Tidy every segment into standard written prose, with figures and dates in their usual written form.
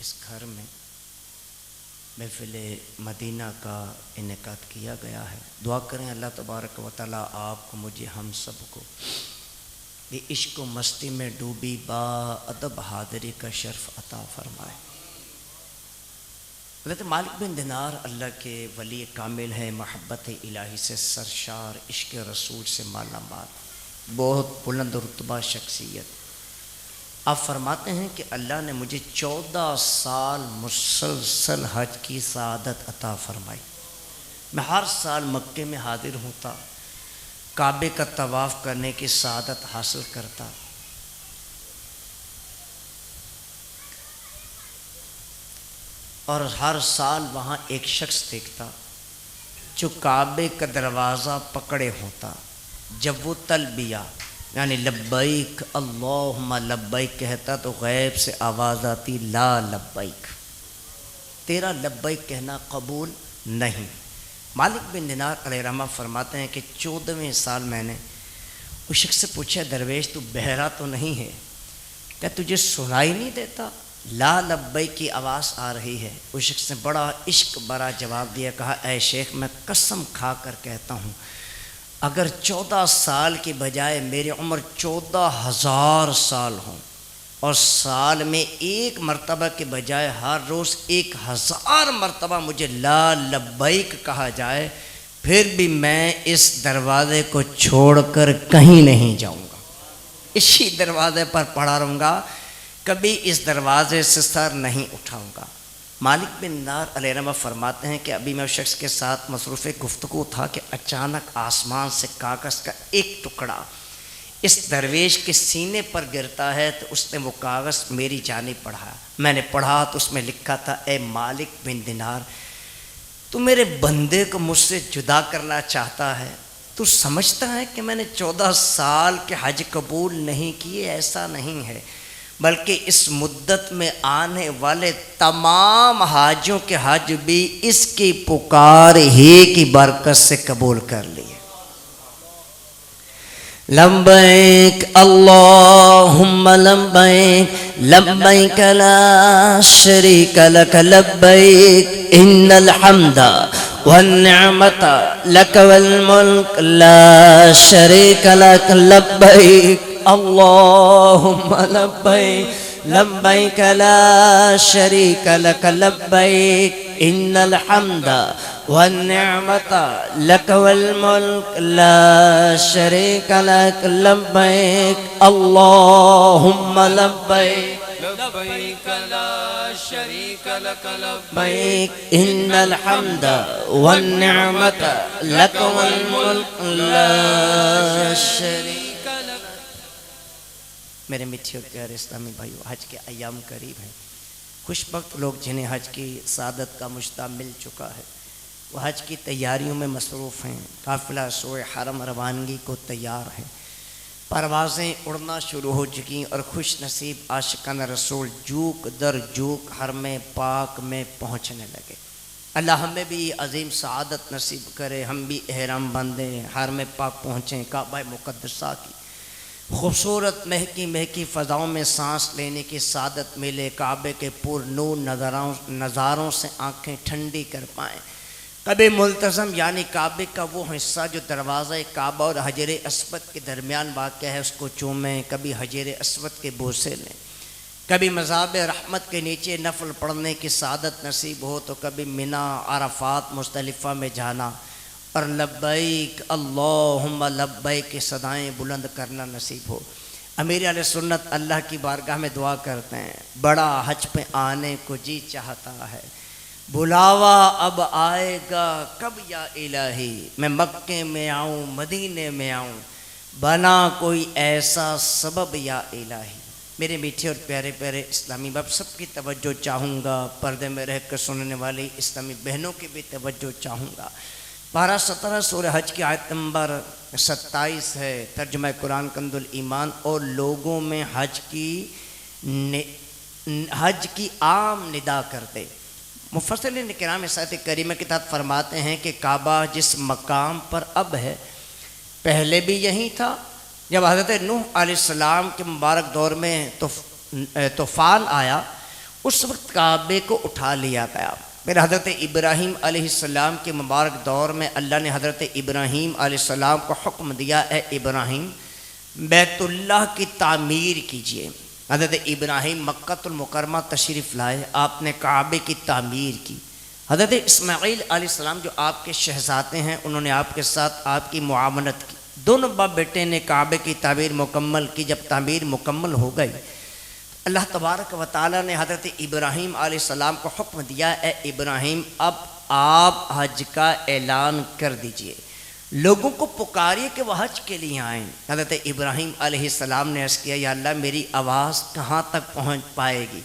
اس گھر میں محفل مدینہ کا انعقاد کیا گیا ہے. دعا کریں اللہ تبارک و تعالیٰ آپ کو مجھے ہم سب کو یہ عشق و مستی میں ڈوبی با ادب حاضری کا شرف عطا فرمائے. حضرت مالک بن دینار اللہ کے ولی کامل ہے، محبت الہی سے سرشار، عشق رسول سے مالا مال، بہت بلند رتبہ شخصیت. آپ فرماتے ہیں کہ اللہ نے مجھے 14 سال مسلسل حج کی سعادت عطا فرمائی. میں ہر سال مکے میں حاضر ہوتا، کعبے کا طواف کرنے کی سعادت حاصل کرتا. اور ہر سال وہاں ایک شخص دیکھتا جو کعبے کا دروازہ پکڑے ہوتا. جب وہ تلبیہ یعنی لبیک اللہم لبیک کہتا تو غیب سے آواز آتی لا لبیک، تیرا لبیک کہنا قبول نہیں. مالک بن دینار علیہ رحمہ فرماتے ہیں کہ 14ویں سال میں نے اس شخص سے پوچھا درویش تو بہرا تو نہیں ہے؟ کیا تجھے سنائی نہیں دیتا؟ لا لبیک کی آواز آ رہی ہے. اس شخص نے بڑا عشق برا جواب دیا، کہا اے شیخ میں قسم کھا کر کہتا ہوں اگر 14 سال کی بجائے میری عمر 14,000 سال ہوں اور سال میں ایک مرتبہ کے بجائے ہر روز 1,000 مرتبہ مجھے لا لبیک کہا جائے، پھر بھی میں اس دروازے کو چھوڑ کر کہیں نہیں جاؤں گا، اسی دروازے پر پڑا رہوں گا، کبھی اس دروازے سے سر نہیں اٹھاؤں گا. مالک بن دینار علیہ رحمہ فرماتے ہیں کہ ابھی میں اس شخص کے ساتھ مصروف گفتگو تھا کہ اچانک آسمان سے کاغذ کا ایک ٹکڑا اس درویش کے سینے پر گرتا ہے تو اس نے وہ کاغذ میری جانب پڑھا. میں نے پڑھا تو اس میں لکھا تھا اے مالک بن دینار تو میرے بندے کو مجھ سے جدا کرنا چاہتا ہے، تو سمجھتا ہے کہ میں نے 14 سال کے حج قبول نہیں کیے؟ ایسا نہیں ہے، بلکہ اس مدت میں آنے والے تمام حاجوں کے حج بھی اس کی پکار ہی کی برکت سے قبول کر لیے. لبیک اللہم لبیک لبیک لا شریک لک لبیک ان الحمد والنعمت لک والملک لا شریک لک لبیک اللہم لبیک لبیک لا شریک لک لبیک ان الحمد والنعمت لک والملک لا شریک لک لبیک اللہم لبیک لبیک لا شریک لک لبیک ان الحمد والنعمت لک والملک لا شریک. میرے میٹھے اور پیارے اسلامی بھائیو، حج کے ایام قریب ہیں. خوش بخت لوگ جنہیں حج کی سعادت کا مشتاق مل چکا ہے وہ حج کی تیاریوں میں مصروف ہیں. قافلہ سوئے حرم روانگی کو تیار ہیں، پروازیں اڑنا شروع ہو چکیں اور خوش نصیب عاشقان رسول جوک در جوک حرم پاک میں پہنچنے لگے. اللہ ہمیں بھی عظیم سعادت نصیب کرے، ہم بھی احرام باندھیں، حرم پاک پہنچیں، کعبہ مقدسہ کی خوبصورت مہکی مہکی فضاؤں میں سانس لینے کی سعادت ملے، کعبے کے پر نور نظاروں سے آنکھیں ٹھنڈی کر پائیں. کبھی ملتزم یعنی کعبے کا وہ حصہ جو دروازہ کعبہ اور حجر اسود کے درمیان واقع ہے اس کو چومیں، کبھی حجر اسود کے بوسے لیں، کبھی مذہب رحمت کے نیچے نفل پڑھنے کی سعادت نصیب ہو تو کبھی منی، عرفات، مزدلفہ میں جانا اور لبیک اللہم لبیک کی صدائیں بلند کرنا نصیب ہو. امیر علیہ سنت اللہ کی بارگاہ میں دعا کرتے ہیں بڑا حج پہ آنے کو جی چاہتا ہے، بلاوا اب آئے گا کب یا الہی، میں مکے میں آؤں مدینے میں آؤں، بنا کوئی ایسا سبب یا الہی. میرے میٹھے اور پیارے پیارے اسلامی باپ سب کی توجہ چاہوں گا، پردے میں رہ کر سننے والی اسلامی بہنوں کی بھی توجہ چاہوں گا. پارہ 17 سورہ حج کی آیت نمبر 27 ہے، ترجمہ قرآن کنز الایمان. اور لوگوں میں حج کی عام ندا کرتے. مفسرین کرام اس آیت کریمہ کے تحت فرماتے ہیں کہ کعبہ جس مقام پر اب ہے پہلے بھی یہی تھا. جب حضرت نوح علیہ السلام کے مبارک دور میں طوفان آیا اس وقت کعبے کو اٹھا لیا گیا۔ پھر حضرت ابراہیم علیہ السلام کے مبارک دور میں اللہ نے حضرت ابراہیم علیہ السلام کو حکم دیا، اے ابراہیم بیت اللہ کی تعمیر کیجئے۔ حضرت ابراہیم مکہ المکرمہ تشریف لائے، آپ نے کعبے کی تعمیر کی۔ حضرت اسماعیل علیہ السلام جو آپ کے شہزادے ہیں، انہوں نے آپ کے ساتھ آپ کی معاونت کی۔ دونوں باپ بیٹے نے کعبے کی تعمیر مکمل کی۔ جب تعمیر مکمل ہو گئی، اللہ تبارک و تعالیٰ نے حضرت ابراہیم علیہ السلام کو حکم دیا، اے ابراہیم اب آپ حج کا اعلان کر دیجئے، لوگوں کو پکاریے کہ وہ حج کے لیے آئیں۔ حضرت ابراہیم علیہ السلام نے عرض کیا، یا اللہ میری آواز کہاں تک پہنچ پائے گی؟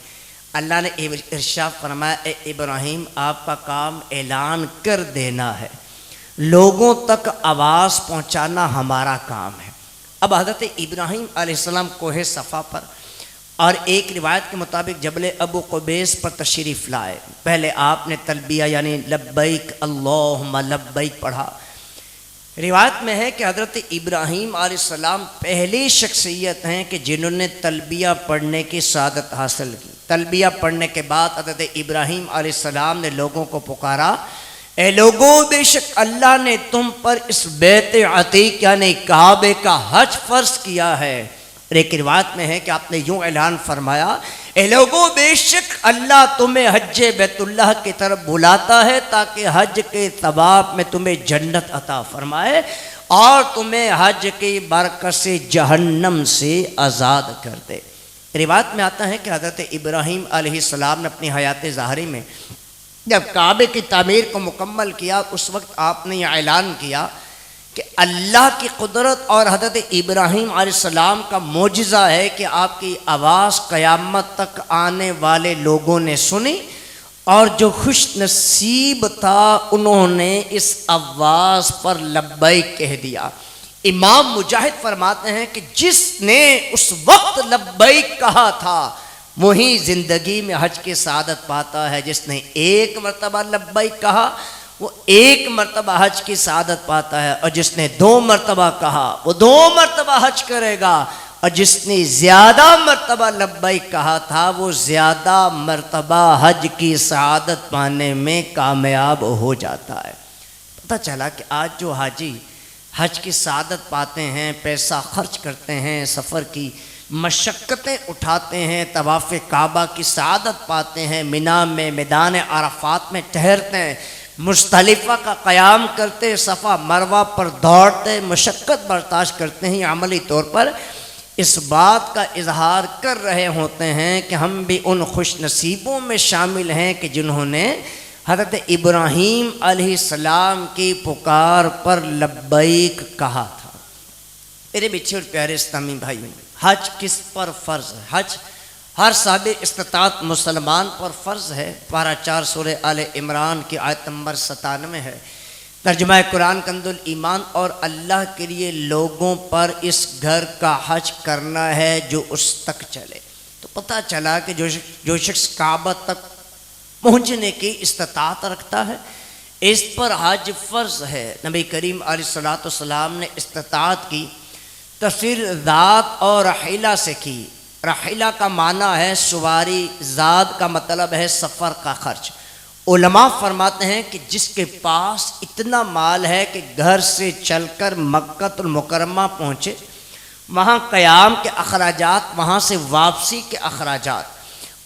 اللہ نے ارشاد فرمایا، اے ابراہیم آپ کا کام اعلان کر دینا ہے، لوگوں تک آواز پہنچانا ہمارا کام ہے۔ اب حضرت ابراہیم علیہ السلام کوہ صفا پر اور ایک روایت کے مطابق جبل ابو قبیس پر تشریف لائے۔ پہلے آپ نے تلبیہ یعنی لبیک اللہم لبیک پڑھا۔ روایت میں ہے کہ حضرت ابراہیم علیہ السلام پہلی شخصیت ہیں کہ جنہوں نے تلبیہ پڑھنے کی سعادت حاصل کی۔ تلبیہ پڑھنے کے بعد حضرت ابراہیم علیہ السلام نے لوگوں کو پکارا، اے لوگوں بے شک اللہ نے تم پر اس بیت عتیق یعنی کعبے کا حج فرض کیا ہے۔ ایک روایت میں ہے کہ آپ نے یوں اعلان فرمایا، اے لوگوں بے شک اللہ تمہیں حج بیت اللہ کی طرف بلاتا ہے تاکہ حج کے ثواب میں تمہیں جنت عطا فرمائے اور تمہیں حج کی برکت سے جہنم سے آزاد کر دے۔ روایت میں آتا ہے کہ حضرت ابراہیم علیہ السلام نے اپنی حیات ظاہری میں جب کعبے کی تعمیر کو مکمل کیا، اس وقت آپ نے یہ اعلان کیا کہ اللہ کی قدرت اور حضرت ابراہیم علیہ السلام کا معجزہ ہے کہ آپ کی آواز قیامت تک آنے والے لوگوں نے سنی، اور جو خوش نصیب تھا انہوں نے اس آواز پر لبیک کہہ دیا۔ امام مجاہد فرماتے ہیں کہ جس نے اس وقت لبیک کہا تھا وہی زندگی میں حج کی سعادت پاتا ہے۔ جس نے ایک مرتبہ لبیک کہا وہ ایک مرتبہ حج کی سعادت پاتا ہے، اور جس نے 2 مرتبہ کہا وہ 2 مرتبہ حج کرے گا، اور جس نے زیادہ مرتبہ لبیک کہا تھا وہ زیادہ مرتبہ حج کی سعادت پانے میں کامیاب ہو جاتا ہے۔ پتہ چلا کہ آج جو حاجی حج کی سعادت پاتے ہیں، پیسہ خرچ کرتے ہیں، سفر کی مشقتیں اٹھاتے ہیں، طواف کعبہ کی سعادت پاتے ہیں، مینا میں میدان عرفات میں ٹھہرتے ہیں، مزدلفہ کا قیام کرتے، صفا مروہ پر دوڑتے، مشقت برداشت کرتے ہیں، عملی طور پر اس بات کا اظہار کر رہے ہوتے ہیں کہ ہم بھی ان خوش نصیبوں میں شامل ہیں کہ جنہوں نے حضرت ابراہیم علیہ السلام کی پکار پر لبیک کہا تھا۔ میرے بچے اور پیارے اسلامی بھائیوں، حج کس پر فرض ہے؟ حج ہر صاحب استطاعت مسلمان پر فرض ہے۔ پارہ 4 سورہ آل عمران کی آیت نمبر 97 ہے۔ ترجمہ قرآن کنز الایمان، اور اللہ کے لیے لوگوں پر اس گھر کا حج کرنا ہے جو اس تک چلے۔ تو پتہ چلا کہ جو شخص کعبہ تک پہنچنے کی استطاعت رکھتا ہے اس پر حج فرض ہے۔ نبی کریم علیہ الصلوۃ والسلام نے استطاعت کی تفسیر ذات اور رحیلہ سے کی۔ رحیلہ کا معنی ہے سواری، ذات کا مطلب ہے سفر کا خرچ۔ علماء فرماتے ہیں کہ جس کے پاس اتنا مال ہے کہ گھر سے چل کر مکہ المکرمہ پہنچے، وہاں قیام کے اخراجات، وہاں سے واپسی کے اخراجات،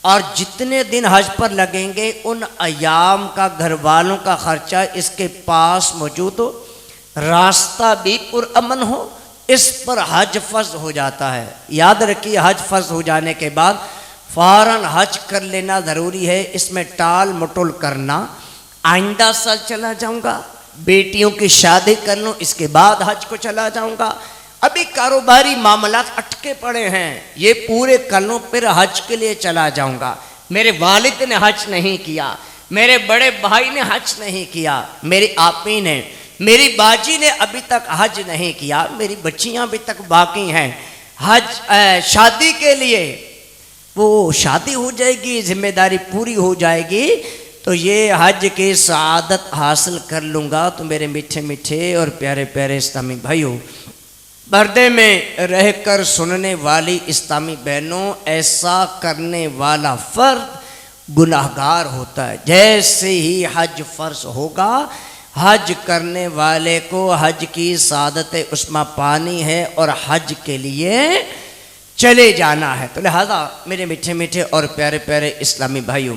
اور جتنے دن حج پر لگیں گے ان ایام کا گھر والوں کا خرچہ اس کے پاس موجود ہو، راستہ بھی پرامن ہو، اس پر حج فرض ہو جاتا ہے۔ یاد رکھیے، حج فرض ہو جانے کے بعد فوراً حج کر لینا ضروری ہے۔ اس میں ٹال مٹول کرنا، آئندہ سال چلا جاؤں گا، بیٹیوں کی شادی کر لوں اس کے بعد حج کو چلا جاؤں گا، ابھی کاروباری معاملات اٹکے پڑے ہیں یہ پورے کر لوں پھر حج کے لیے چلا جاؤں گا، میرے والد نے حج نہیں کیا، میرے بڑے بھائی نے حج نہیں کیا، میری آپی نے، میری باجی نے ابھی تک حج نہیں کیا، میری بچیاں ابھی تک باقی ہیں حج شادی کے لیے، وہ شادی ہو جائے گی، ذمہ داری پوری ہو جائے گی تو یہ حج کی سعادت حاصل کر لوں گا۔ تو میرے میٹھے میٹھے اور پیارے پیارے اسلامی بھائیوں، پردے میں رہ کر سننے والی اسلامی بہنوں، ایسا کرنے والا فرد گناہگار ہوتا ہے۔ جیسے ہی حج فرض ہوگا، حج کرنے والے کو حج کی سعادت عظمیٰ پانی ہے اور حج کے لیے چلے جانا ہے۔ تو لہذا میرے میٹھے میٹھے اور پیارے پیارے اسلامی بھائیوں،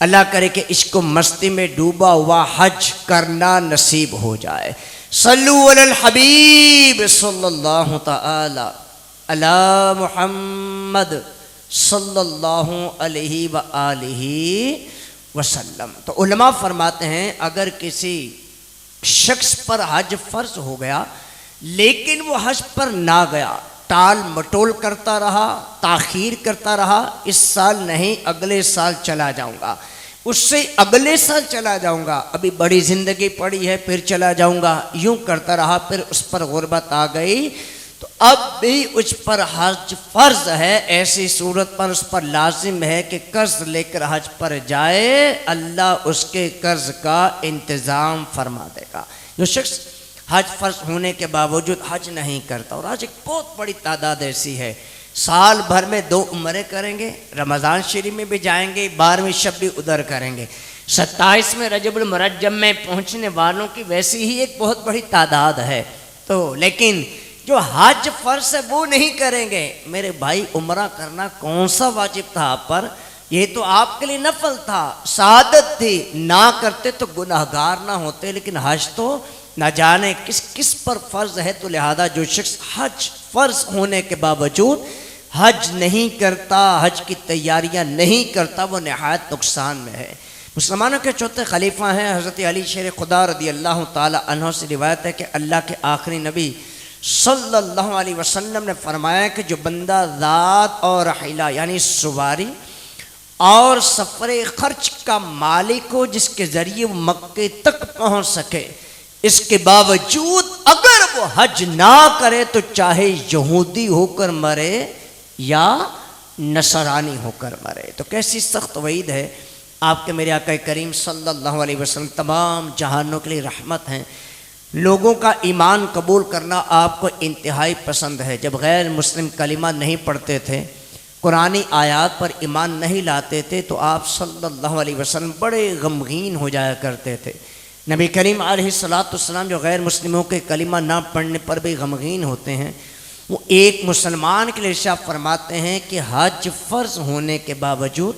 اللہ کرے کہ عشق و مستی میں ڈوبا ہوا حج کرنا نصیب ہو جائے۔ صلو علی الحبیب صلی اللہ تعالی علی محمد صلی اللہ علیہ وآلہ وسلم۔ تو علماء فرماتے ہیں اگر کسی شخص پر حج فرض ہو گیا لیکن وہ حج پر نہ گیا، ٹال مٹول کرتا رہا، تاخیر کرتا رہا، اس سال نہیں اگلے سال چلا جاؤں گا، اس سے اگلے سال چلا جاؤں گا، ابھی بڑی زندگی پڑی ہے پھر چلا جاؤں گا، یوں کرتا رہا، پھر اس پر غربت آ گئی، تو اب بھی اس پر حج فرض ہے۔ ایسی صورت پر اس پر لازم ہے کہ قرض لے کر حج پر جائے، اللہ اس کے قرض کا انتظام فرما دے گا۔ جو شخص حج فرض ہونے کے باوجود حج نہیں کرتا، اور آج ایک بہت بڑی تعداد ایسی ہے، سال بھر میں 2 عمرے کریں گے، رمضان شریف میں بھی جائیں گے، 12ویں شب بھی ادھر کریں گے، 27 رجب المرجب میں پہنچنے والوں کی ویسی ہی ایک بہت بڑی تعداد ہے۔ تو لیکن جو حج فرض ہے وہ نہیں کریں گے۔ میرے بھائی، عمرہ کرنا کون سا واجب تھا آپ پر؟ یہ تو آپ کے لیے نفل تھا، سعادت تھی، نہ کرتے تو گناہگار نہ ہوتے، لیکن حج تو نہ جانے کس کس پر فرض ہے۔ تو لہذا جو شخص حج فرض ہونے کے باوجود حج نہیں کرتا، حج کی تیاریاں نہیں کرتا، وہ نہایت نقصان میں ہے۔ مسلمانوں کے چوتھے خلیفہ ہیں حضرت علی شیر خدا رضی اللہ تعالی عنہ سے روایت ہے کہ اللہ کے آخری نبی صلی اللہ علیہ وسلم نے فرمایا کہ جو بندہ ذات اور حیلہ یعنی سواری اور سفر خرچ کا مالک ہو، جس کے ذریعے وہ مکے تک پہنچ سکے، اس کے باوجود اگر وہ حج نہ کرے تو چاہے یہودی ہو کر مرے یا نصرانی ہو کر مرے۔ تو کیسی سخت وعید ہے۔ آپ کے میرے آقا کریم صلی اللہ علیہ وسلم تمام جہانوں کے لیے رحمت ہیں۔ لوگوں کا ایمان قبول کرنا آپ کو انتہائی پسند ہے۔ جب غیر مسلم کلمہ نہیں پڑھتے تھے، قرآنی آیات پر ایمان نہیں لاتے تھے، تو آپ صلی اللہ علیہ وسلم بڑے غمگین ہو جایا کرتے تھے۔ نبی کریم علیہ السلام جو غیر مسلموں کے کلمہ نہ پڑھنے پر بھی غمگین ہوتے ہیں، وہ ایک مسلمان کے لیے ارشاد فرماتے ہیں کہ حج فرض ہونے کے باوجود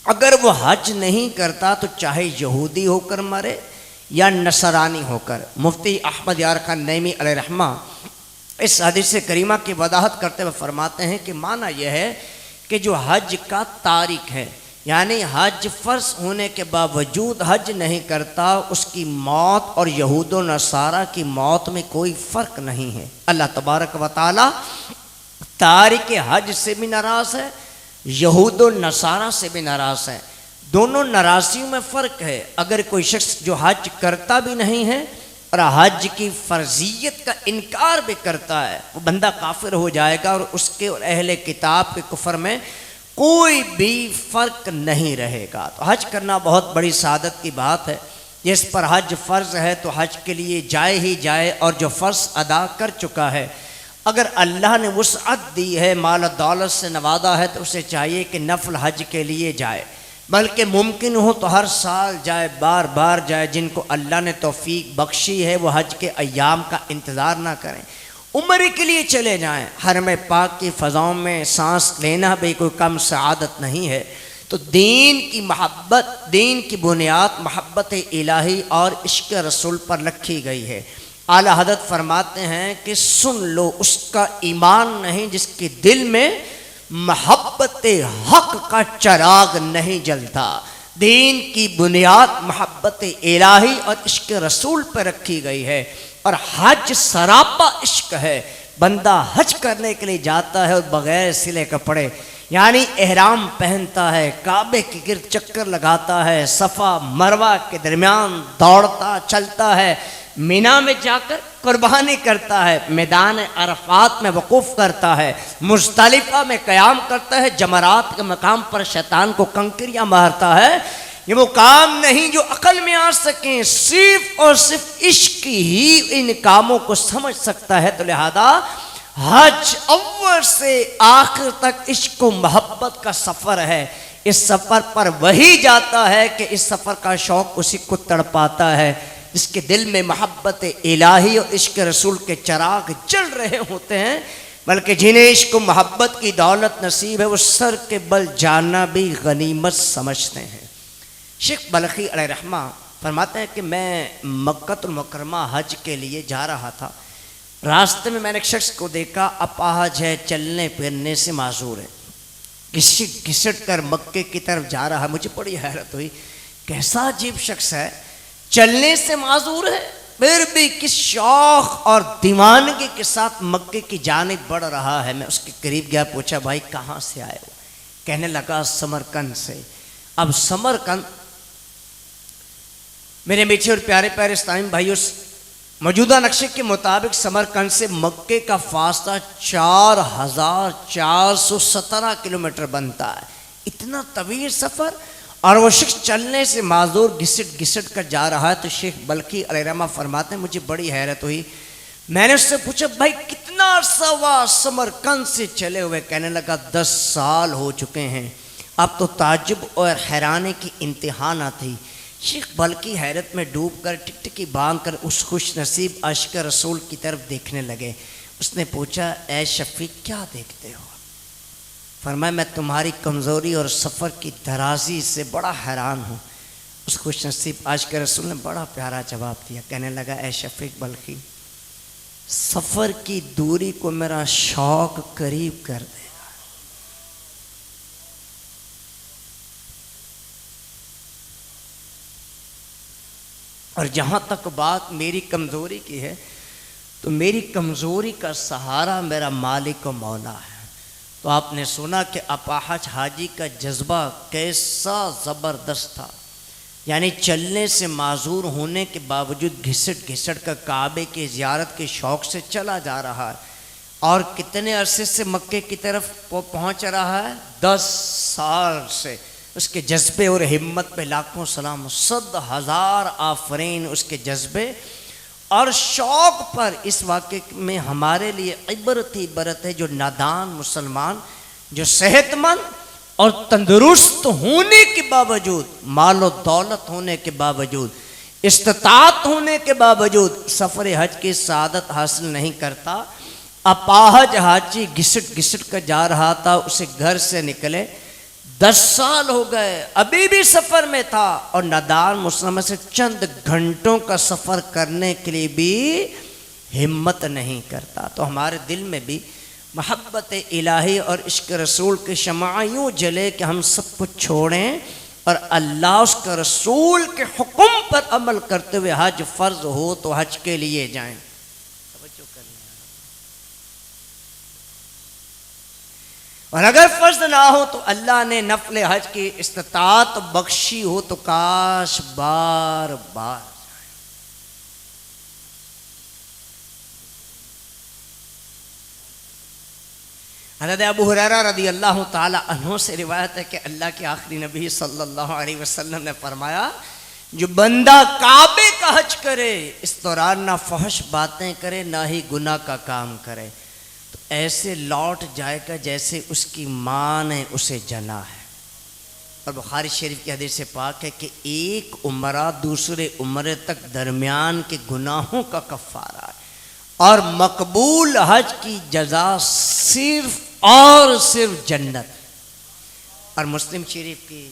اگر وہ حج نہیں کرتا تو چاہے یہودی ہو کر مرے یا نصرانی ہو کر۔ مفتی احمد یار خان نعیمی علیہ رحمہ اس حدیث کریمہ کی وضاحت کرتے ہوئے فرماتے ہیں کہ معنی یہ ہے کہ جو حج کا تارک ہے، یعنی حج فرض ہونے کے باوجود حج نہیں کرتا، اس کی موت اور یہود و نصارہ کی موت میں کوئی فرق نہیں ہے۔ اللہ تبارک و تعالی تارک حج سے بھی ناراض ہے، یہود و نصارہ سے بھی ناراض ہے۔ دونوں ناراضیوں میں فرق ہے۔ اگر کوئی شخص جو حج کرتا بھی نہیں ہے اور حج کی فرضیت کا انکار بھی کرتا ہے، وہ بندہ کافر ہو جائے گا، اور اس کے اور اہل کتاب کے کفر میں کوئی بھی فرق نہیں رہے گا۔ تو حج کرنا بہت بڑی سعادت کی بات ہے۔ جس پر حج فرض ہے تو حج کے لیے جائے ہی جائے، اور جو فرض ادا کر چکا ہے، اگر اللہ نے وسعت دی ہے، مال و دولت سے نوازا ہے، تو اسے چاہیے کہ نفل حج کے لیے جائے، بلکہ ممکن ہو تو ہر سال جائے، بار بار جائے۔ جن کو اللہ نے توفیق بخشی ہے وہ حج کے ایام کا انتظار نہ کریں، عمرے کے لیے چلے جائیں۔ حرم پاک کی فضاؤں میں سانس لینا بھی کوئی کم سعادت نہیں ہے۔ تو دین کی محبت، دین کی بنیاد محبت الہی اور عشق رسول پر رکھی گئی ہے۔ اعلی حضرت فرماتے ہیں کہ سن لو، اس کا ایمان نہیں جس کے دل میں محبت حق کا چراغ نہیں جلتا۔ دین کی بنیاد محبت الہی اور عشق رسول پر رکھی گئی ہے، اور حج سراپا عشق ہے۔ بندہ حج کرنے کے لیے جاتا ہے اور بغیر سلے کپڑے، یعنی احرام پہنتا ہے، کعبے کے گرد چکر لگاتا ہے، صفا مروہ کے درمیان دوڑتا چلتا ہے، مینا میں جا کر قربانی کرتا ہے، میدان عرفات میں وقوف کرتا ہے، مزدلفہ میں قیام کرتا ہے، جمرات کے مقام پر شیطان کو کنکریاں مارتا ہے۔ یہ وہ کام نہیں جو عقل میں آ سکیں، صرف اور صرف عشق ہی ان کاموں کو سمجھ سکتا ہے۔ تو لہذا حج اول سے آخر تک عشق و محبت کا سفر ہے۔ اس سفر پر وہی جاتا ہے کہ اس سفر کا شوق اسی کو تڑپاتا ہے جس کے دل میں محبت الہی اور عشق رسول کے چراغ جل رہے ہوتے ہیں، بلکہ جنہیں عشق و محبت کی دولت نصیب ہے وہ سر کے بل جانا بھی غنیمت سمجھتے ہیں۔ شیخ بلخی علیہ رحمہ فرماتے ہیں کہ میں مکہ المکرمہ حج کے لیے جا رہا تھا، راستے میں نے ایک شخص کو دیکھا، اپاہج ہے، چلنے پھرنے سے معذور ہے، گھسٹ کر مکے کی طرف جا رہا ہے۔ مجھے بڑی حیرت ہوئی، کیسا عجیب شخص ہے، چلنے سے معذور ہے پھر بھی کس شوق اور دیوانگی کے ساتھ مکے کی جانب بڑھ رہا ہے۔ میں اس کے قریب گیا، پوچھا بھائی کہاں سے آئے ہو؟ کہنے لگا سمرقند سے۔ اب سمرقند میرے میٹھے اور پیارے پیارے اسلامی بھائیوں، موجودہ نقشے کے مطابق سمرقند سے مکے کا فاصلہ 4417 کلومیٹر بنتا ہے۔ اتنا طویل سفر، اور وہ شخص چلنے سے معذور گھسٹ کر جا رہا ہے۔ تو شیخ بلخی علیہ رحمہ فرماتے ہیں مجھے بڑی حیرت ہوئی، میں نے اس سے پوچھا بھائی کتنا عرصہ ہوا سمرقند سے چلے ہوئے؟ کہنے لگا 10 سال ہو چکے ہیں۔ اب تو تعجب اور حیرانی کی انتہا نہ تھی۔ شیخ بلخی حیرت میں ڈوب کر ٹکٹکی باندھ کر اس خوش نصیب عاشق رسول کی طرف دیکھنے لگے۔ اس نے پوچھا اے شفیق کیا دیکھتے ہو؟ فرمایا میں تمہاری کمزوری اور سفر کی درازی سے بڑا حیران ہوں۔ اس خوش نصیب عاشق رسول نے بڑا پیارا جواب دیا، کہنے لگا اے شفیق بلخی، سفر کی دوری کو میرا شوق قریب کر دے گا۔ اور جہاں تک بات میری کمزوری کی ہے تو میری کمزوری کا سہارا میرا مالک و مولا ہے۔ تو آپ نے سنا کہ اپاہج حاجی کا جذبہ کیسا زبردست تھا، یعنی چلنے سے معذور ہونے کے باوجود گھسٹ کر کعبے کی زیارت کے شوق سے چلا جا رہا ہے، اور کتنے عرصے سے مکے کی طرف وہ پہنچ رہا ہے؟ 10 سال سے۔ اس کے جذبے اور ہمت پہ لاکھوں سلام، 100,000 آفرین اس کے جذبے اور شوق پر۔ اس واقعے میں ہمارے لیے عبرت ہی عبرت ہے، جو نادان مسلمان جو صحت مند اور تندرست ہونے کے باوجود، مال و دولت ہونے کے باوجود، استطاعت ہونے کے باوجود سفر حج کی سعادت حاصل نہیں کرتا۔ اپاہج حاجی گھسٹ کر جا رہا تھا، اسے گھر سے نکلے 10 سال ہو گئے، ابھی بھی سفر میں تھا، اور نادان مسلمان سے چند گھنٹوں کا سفر کرنے کے لیے بھی ہمت نہیں کرتا۔ تو ہمارے دل میں بھی محبت الہی اور عشق رسول کے شمع یوں جلے کہ ہم سب کچھ چھوڑیں اور اللہ اس کے رسول کے حکم پر عمل کرتے ہوئے حج فرض ہو تو حج کے لیے جائیں۔ اور اگر فرض نہ ہو تو اللہ نے نفل حج کی استطاعت بخشی ہو تو کاش بار بار جائیں۔ حضرت ابو ہریرہ رضی اللہ تعالی عنہ سے روایت ہے کہ اللہ کے آخری نبی صلی اللہ علیہ وسلم نے فرمایا جو بندہ کعبے کا حج کرے اس دوران نہ فحش باتیں کرے نہ ہی گناہ کا کام کرے تو ایسے لوٹ جائے گا جیسے اس کی ماں نے اسے جنا ہے۔ اور بخاری شریف کی حدیث پاک ہے کہ ایک عمرہ دوسرے عمرے تک درمیان کے گناہوں کا کفارہ ہے، اور مقبول حج کی جزا صرف اور صرف جنت۔ اور مسلم شریف کی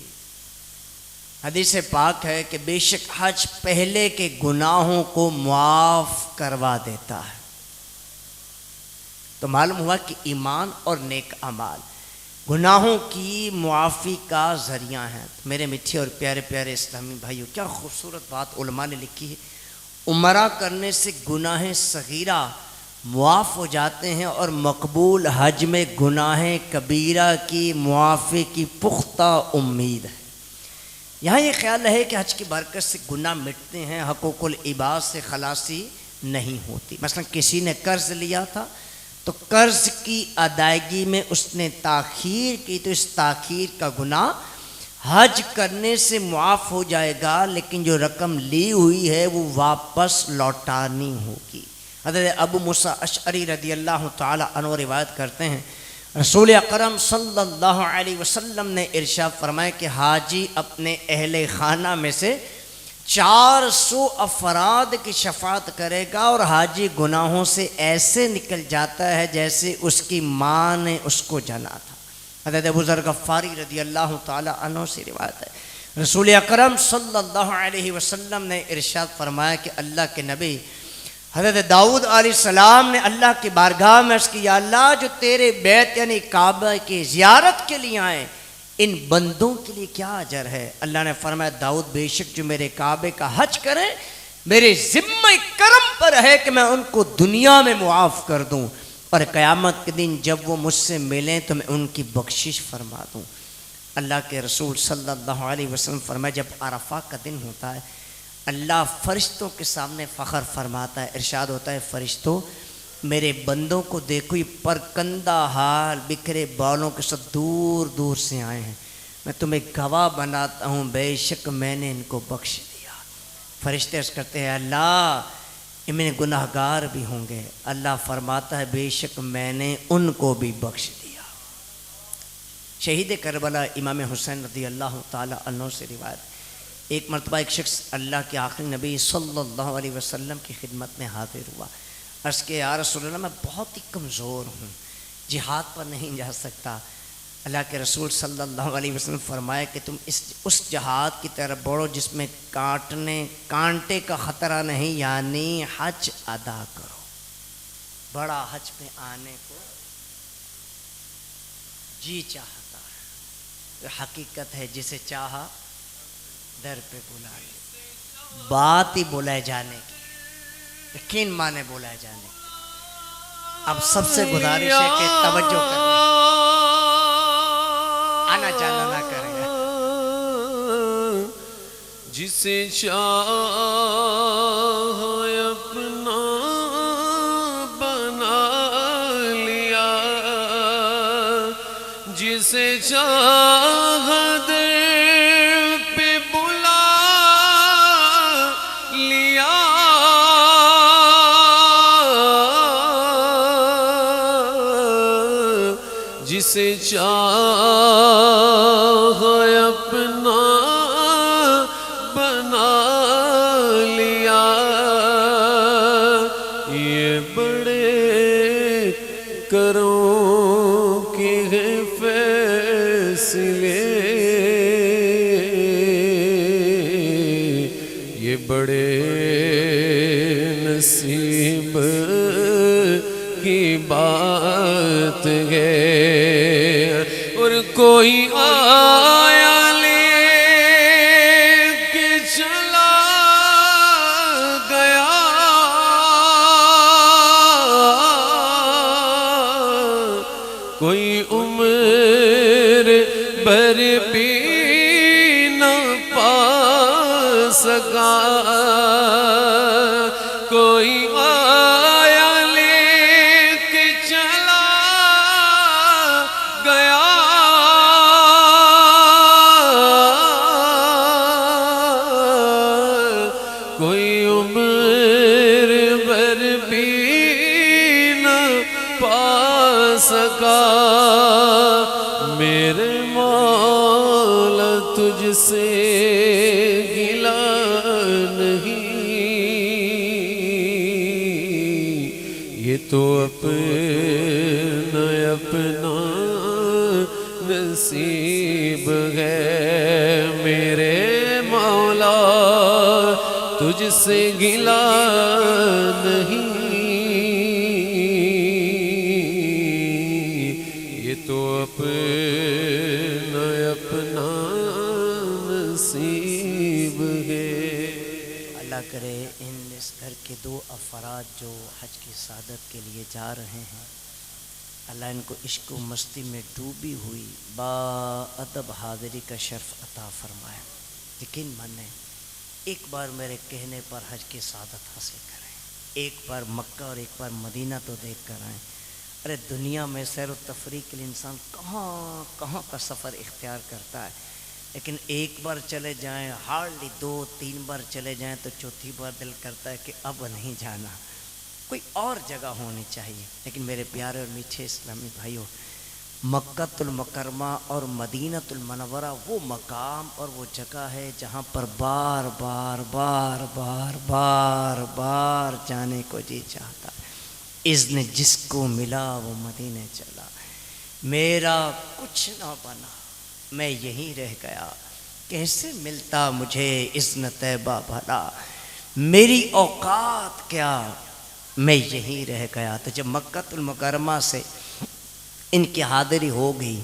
حدیث پاک ہے کہ بے شک حج پہلے کے گناہوں کو معاف کروا دیتا ہے۔ تو معلوم ہوا کہ ایمان اور نیک اعمال گناہوں کی معافی کا ذریعہ ہیں۔ میرے میٹھے اور پیارے پیارے اسلامی بھائیوں، کیا خوبصورت بات علماء نے لکھی ہے۔ عمرہ کرنے سے گناہ صغیرہ معاف ہو جاتے ہیں اور مقبول حج میں گناہ کبیرہ کی معافی کی پختہ امید ہے۔ یہاں یہ خیال ہے کہ حج کی برکت سے گناہ مٹتے ہیں، حقوق العباد سے خلاصی نہیں ہوتی۔ مثلا کسی نے قرض لیا تھا تو قرض کی ادائیگی میں اس نے تاخیر کی تو اس تاخیر کا گناہ حج کرنے سے معاف ہو جائے گا، لیکن جو رقم لی ہوئی ہے وہ واپس لوٹانی ہوگی۔ حضرت ابو موسیٰ اشعری رضی اللہ تعالی عنہ روایت کرتے ہیں رسول اکرم صلی اللہ علیہ وسلم نے ارشاد فرمایا کہ حاجی اپنے اہل خانہ میں سے 400 افراد کی شفاعت کرے گا، اور حاجی گناہوں سے ایسے نکل جاتا ہے جیسے اس کی ماں نے اس کو جنا تھا۔ حضرت ابو ذر غفاری رضی اللہ تعالی عنہ سے روایت ہے، رسول اکرم صلی اللہ علیہ وسلم نے ارشاد فرمایا کہ اللہ کے نبی حضرت داؤد علیہ السلام نے اللہ کی بارگاہ میں عرض کی، یا اللہ جو تیرے بیت یعنی کعبہ کی زیارت کے لیے آئیں، ان بندوں کے لیے کیا اجر ہے؟ اللہ نے فرمایا، داؤد بے شک جو میرے کعبے کا حج کریں میرے ذمہ کرم پر ہے کہ میں ان کو دنیا میں معاف کر دوں، اور قیامت کے دن جب وہ مجھ سے ملیں تو میں ان کی بخشش فرما دوں۔ اللہ کے رسول صلی اللہ علیہ وسلم فرمایا، جب عرفہ کا دن ہوتا ہے اللہ فرشتوں کے سامنے فخر فرماتا ہے، ارشاد ہوتا ہے، فرشتوں میرے بندوں کو دیکھو، یہ پرکندہ حال بکھرے بالوں کے ساتھ دور دور سے آئے ہیں، میں تمہیں گواہ بناتا ہوں بے شک میں نے ان کو بخش دیا۔ فرشتے عرض کرتے ہیں، اللہ ان میں گناہ گار بھی ہوں گے۔ اللہ فرماتا ہے، بے شک میں نے ان کو بھی بخش دیا۔ شہید کربلا امام حسین رضی اللہ تعالی عنہ سے روایت، ایک مرتبہ ایک شخص اللہ کے آخری نبی صلی اللہ علیہ وسلم کی خدمت میں حاضر ہوا، عرض کہ یا رسول اللہ میں بہت ہی کمزور ہوں، جہاد پر نہیں جا سکتا۔ اللہ کے رسول صلی اللہ علیہ وسلم فرمایا کہ تم اس جہاد کی طرف بڑھو جس میں کانٹے کا خطرہ نہیں، یعنی حج ادا کرو۔ بڑا حج پہ آنے کو جی چاہتا ہے، حقیقت ہے جسے چاہا در پہ بلا لے، بات ہی بلائے جانے کی، یقین مانے بلائے جانے کی۔ اب سب سے گزارش ہے کہ توجہ کریں، آنا جانا نہ کریں۔ جسے چاہا اپنا بنا لیا، جسے چاہا جسے چاہا اپنا بنا لیا، یہ بڑے کروں کے ہیں فیصلے، یہ بڑے نصیب کی بات ہے، اور کوئی آیا لے کے چلا گیا، کوئی عمر بھر بھی نہ پا سکا، کوئی میرے مولا تجھ سے گلا نہیں، یہ تو اپنا اپنا نصیب ہے، میرے مولا تجھ سے گلا نہیں، اپنا نصیب ہے۔ اللہ کرے اس گھر کے 2 افراد جو حج کی سعادت کے لیے جا رہے ہیں، اللہ ان کو عشق و مستی میں ڈوبی ہوئی با ادب حاضری کا شرف عطا فرمائے۔ یقین مانیں، ایک بار میرے کہنے پر حج کی سعادت حاصل کریں، ایک بار مکہ اور ایک بار مدینہ تو دیکھ کر آئیں۔ ارے دنیا میں سیر و تفریح کے لیے انسان کہاں کہاں کا سفر اختیار کرتا ہے، لیکن ایک بار چلے جائیں، ہارڈلی 2-3 بار چلے جائیں تو چوتھی بار دل کرتا ہے کہ اب نہیں جانا، کوئی اور جگہ ہونی چاہیے۔ لیکن میرے پیارے اور میٹھے اسلامی بھائیوں، مکۃ المکرمہ اور مدینۃ المنورہ وہ مقام اور وہ جگہ ہے جہاں پر بار بار بار بار بار بار جانے کو جی چاہتا ہے۔ اذن جس کو ملا وہ مدینے چلا، میرا کچھ نہ بنا میں یہیں رہ گیا، کیسے ملتا مجھے اذن طیبہ بھلا، میری اوقات کیا میں یہیں رہ گیا۔ تو جب مکۃ المکرمہ سے ان کی حاضری ہو گئی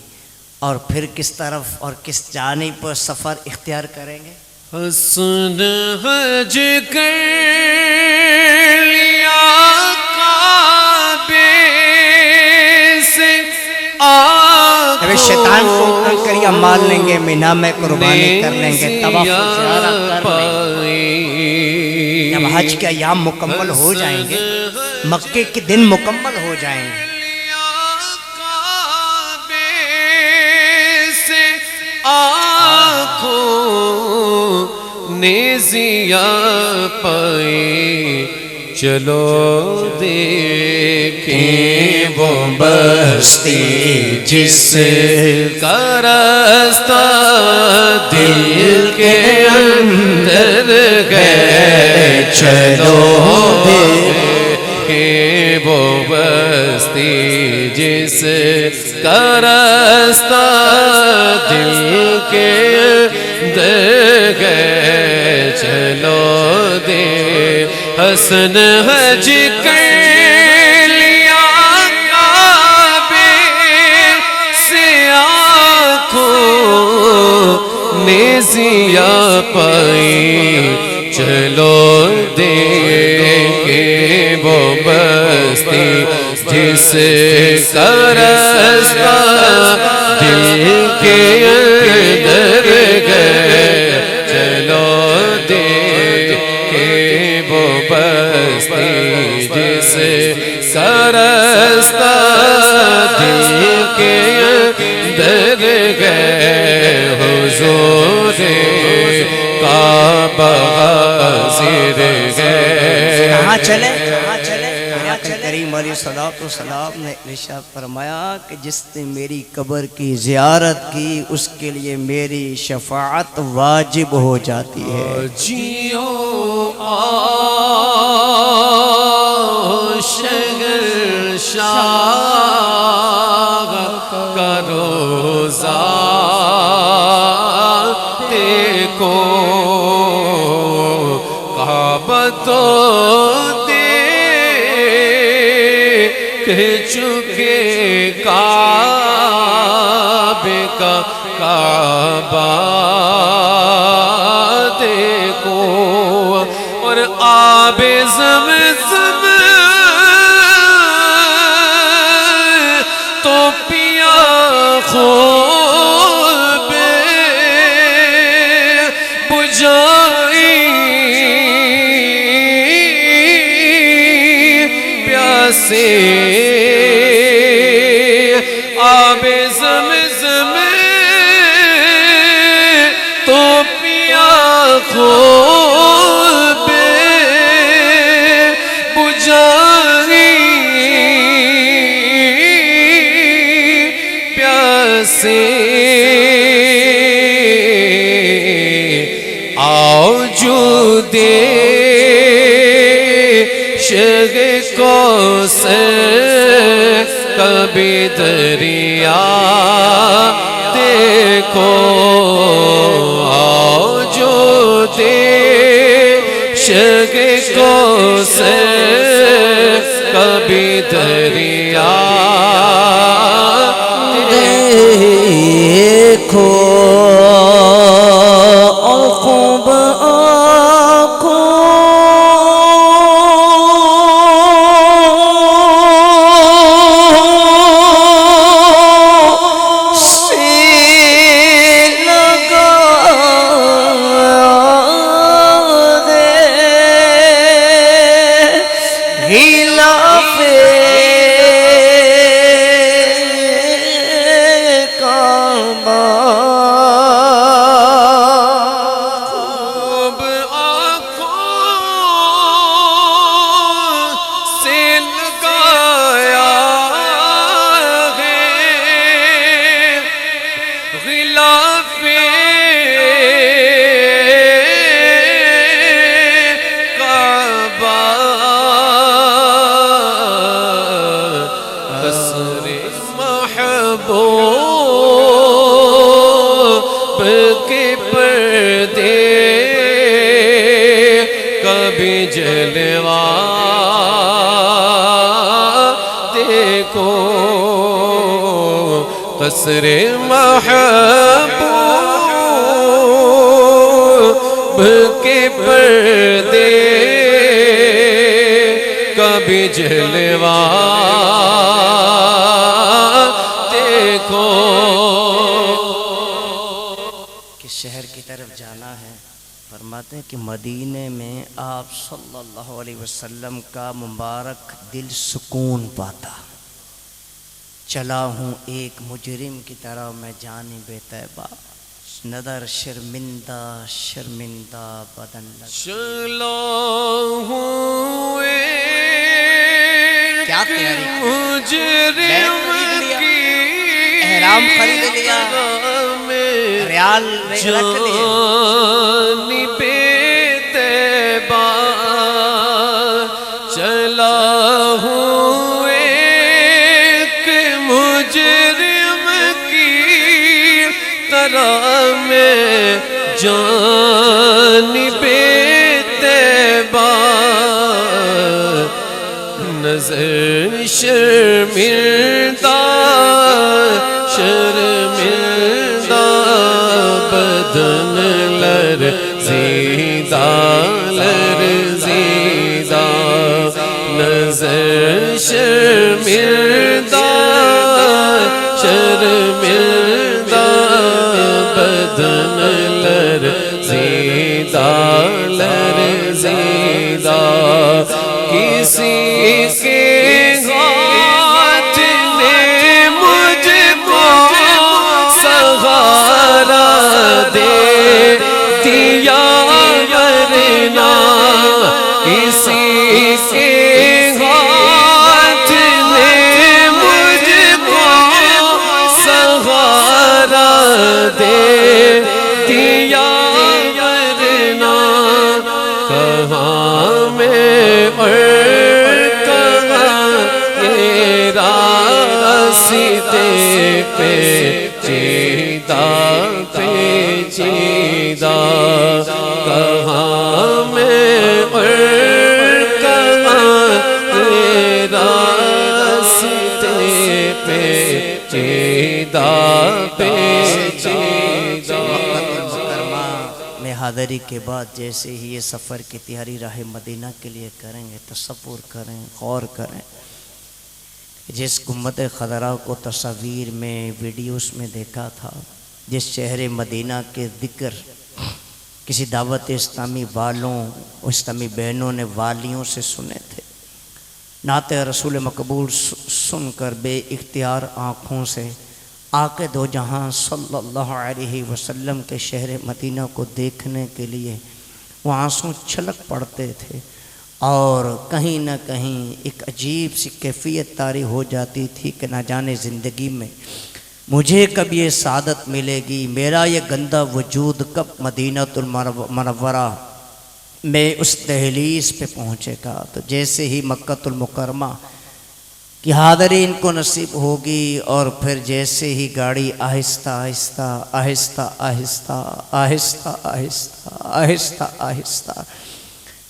اور پھر کس طرف اور کس جانب پر سفر اختیار کریں گے؟ حسن حج کر لیا کعبے سے ابھی شیطان کو کنکریاں مار لیں گے، مینا میں قربانی کر لیں گے، طواف و زیارت کر لیں گے۔ جب حج کے ایام مکمل ہو جائیں گے، مکے کے دن مکمل ہو جائیں گے، آنکھوں نے ضیا پائی، چلو دیکھیں وہ بستی جس کا راستہ دل کے اندر گئے، چلو دیکھیں وہ بستی جس کا راستہ دل کے اندر گئے، چلو دے حسن حج کر لیا کعبے سے، آنکھوں نے ضیا پائی، چلو دیکھیں وہ بستی جس کا راستہ دل کے اندر گئے، چلو دیکھیں وہ بستی جس کا راستہ دل کے اندر گئے، حضور کعبہ حاضر گئے۔ کہاں چلے؟ کریم علیہ السلام نے ارشاد فرمایا کہ جس نے میری قبر کی زیارت کی اس کے لیے میری شفاعت واجب ہو جاتی ہے۔ جیو آؤ شہنشاہ کا روزہ دیکھو، کعبہ تو چکے کعبے کا کعبہ دیکھو، اور آب زمزم تو پیا خوب بجائی، پیاسے آب زمزم تو پیا خوب بجائی، پیاسے آؤ جو دے شگ کوثر کبھی دریا دیکھو، آؤ جو دے شگ کوثر کبھی دریا دیکھو، خوب دے کبھی جلوہ دیکھو قصر محبوب کے پردے کبھی جلوہ دیکھو. کس شہر کی طرف جانا ہے؟ فرماتے ہیں کہ مدینے میں آپ صلی اللہ علیہ وسلم کا مبارک دل سکون پاتا. چلا ہوں ایک مجرم کی طرح میں جانب طیبہ، نظر شرمندہ شرمندہ بدن لگ. چلا ہوں ایک کیا تیاری مجرم کی احرام خرید لیا، ریال رکھ لیے، جانب طیبہ چلا ہوں ایک مجرم کی طرح میں جانب طیبہ نظر شرمندہ شرمندہ بدن لرزیدہ لرزیدہ نظر شرمندہ شرمندہ بدن لرزیدہ لرزیدہ کسی کے ہاتھ نے مجھ کو سہارا دے دیا ورنہ کسی کے ہاتھ نے مجھ کو سہارا دے دیا ورنہ کہاں میں راستے پیچیدہ پیچیدہ کہاں میں راستے پیچیدہ پیچیدہ. میں حاضری کے بعد جیسے ہی یہ سفر کی تیاری راہ مدینہ کے لیے کریں گے، تصور کریں، غور کریں. جس گنبد خضرا کو تصاویر میں ویڈیوز میں دیکھا تھا، جس شہر مدینہ کے ذکر کسی دعوت اسلامی والوں اسلامی بہنوں نے والیوں سے سنے تھے، نعت رسول مقبول سن کر بے اختیار آنکھوں سے آقا دو جہاں صلی اللہ علیہ وسلم کے شہر مدینہ کو دیکھنے کے لیے وہ آنسوں چھلک پڑتے تھے، اور کہیں نہ کہیں ایک عجیب سی کیفیت طاری ہو جاتی تھی کہ نہ جانے زندگی میں مجھے کب یہ سعادت ملے گی، میرا یہ گندہ وجود کب مدینہ المنورہ میں اس دہلیز پہ پہنچے گا. تو جیسے ہی مکہ المکرمہ کی حاضری ان کو نصیب ہوگی، اور پھر جیسے ہی گاڑی آہستہ آہستہ آہستہ آہستہ آہستہ آہستہ آہستہ آہستہ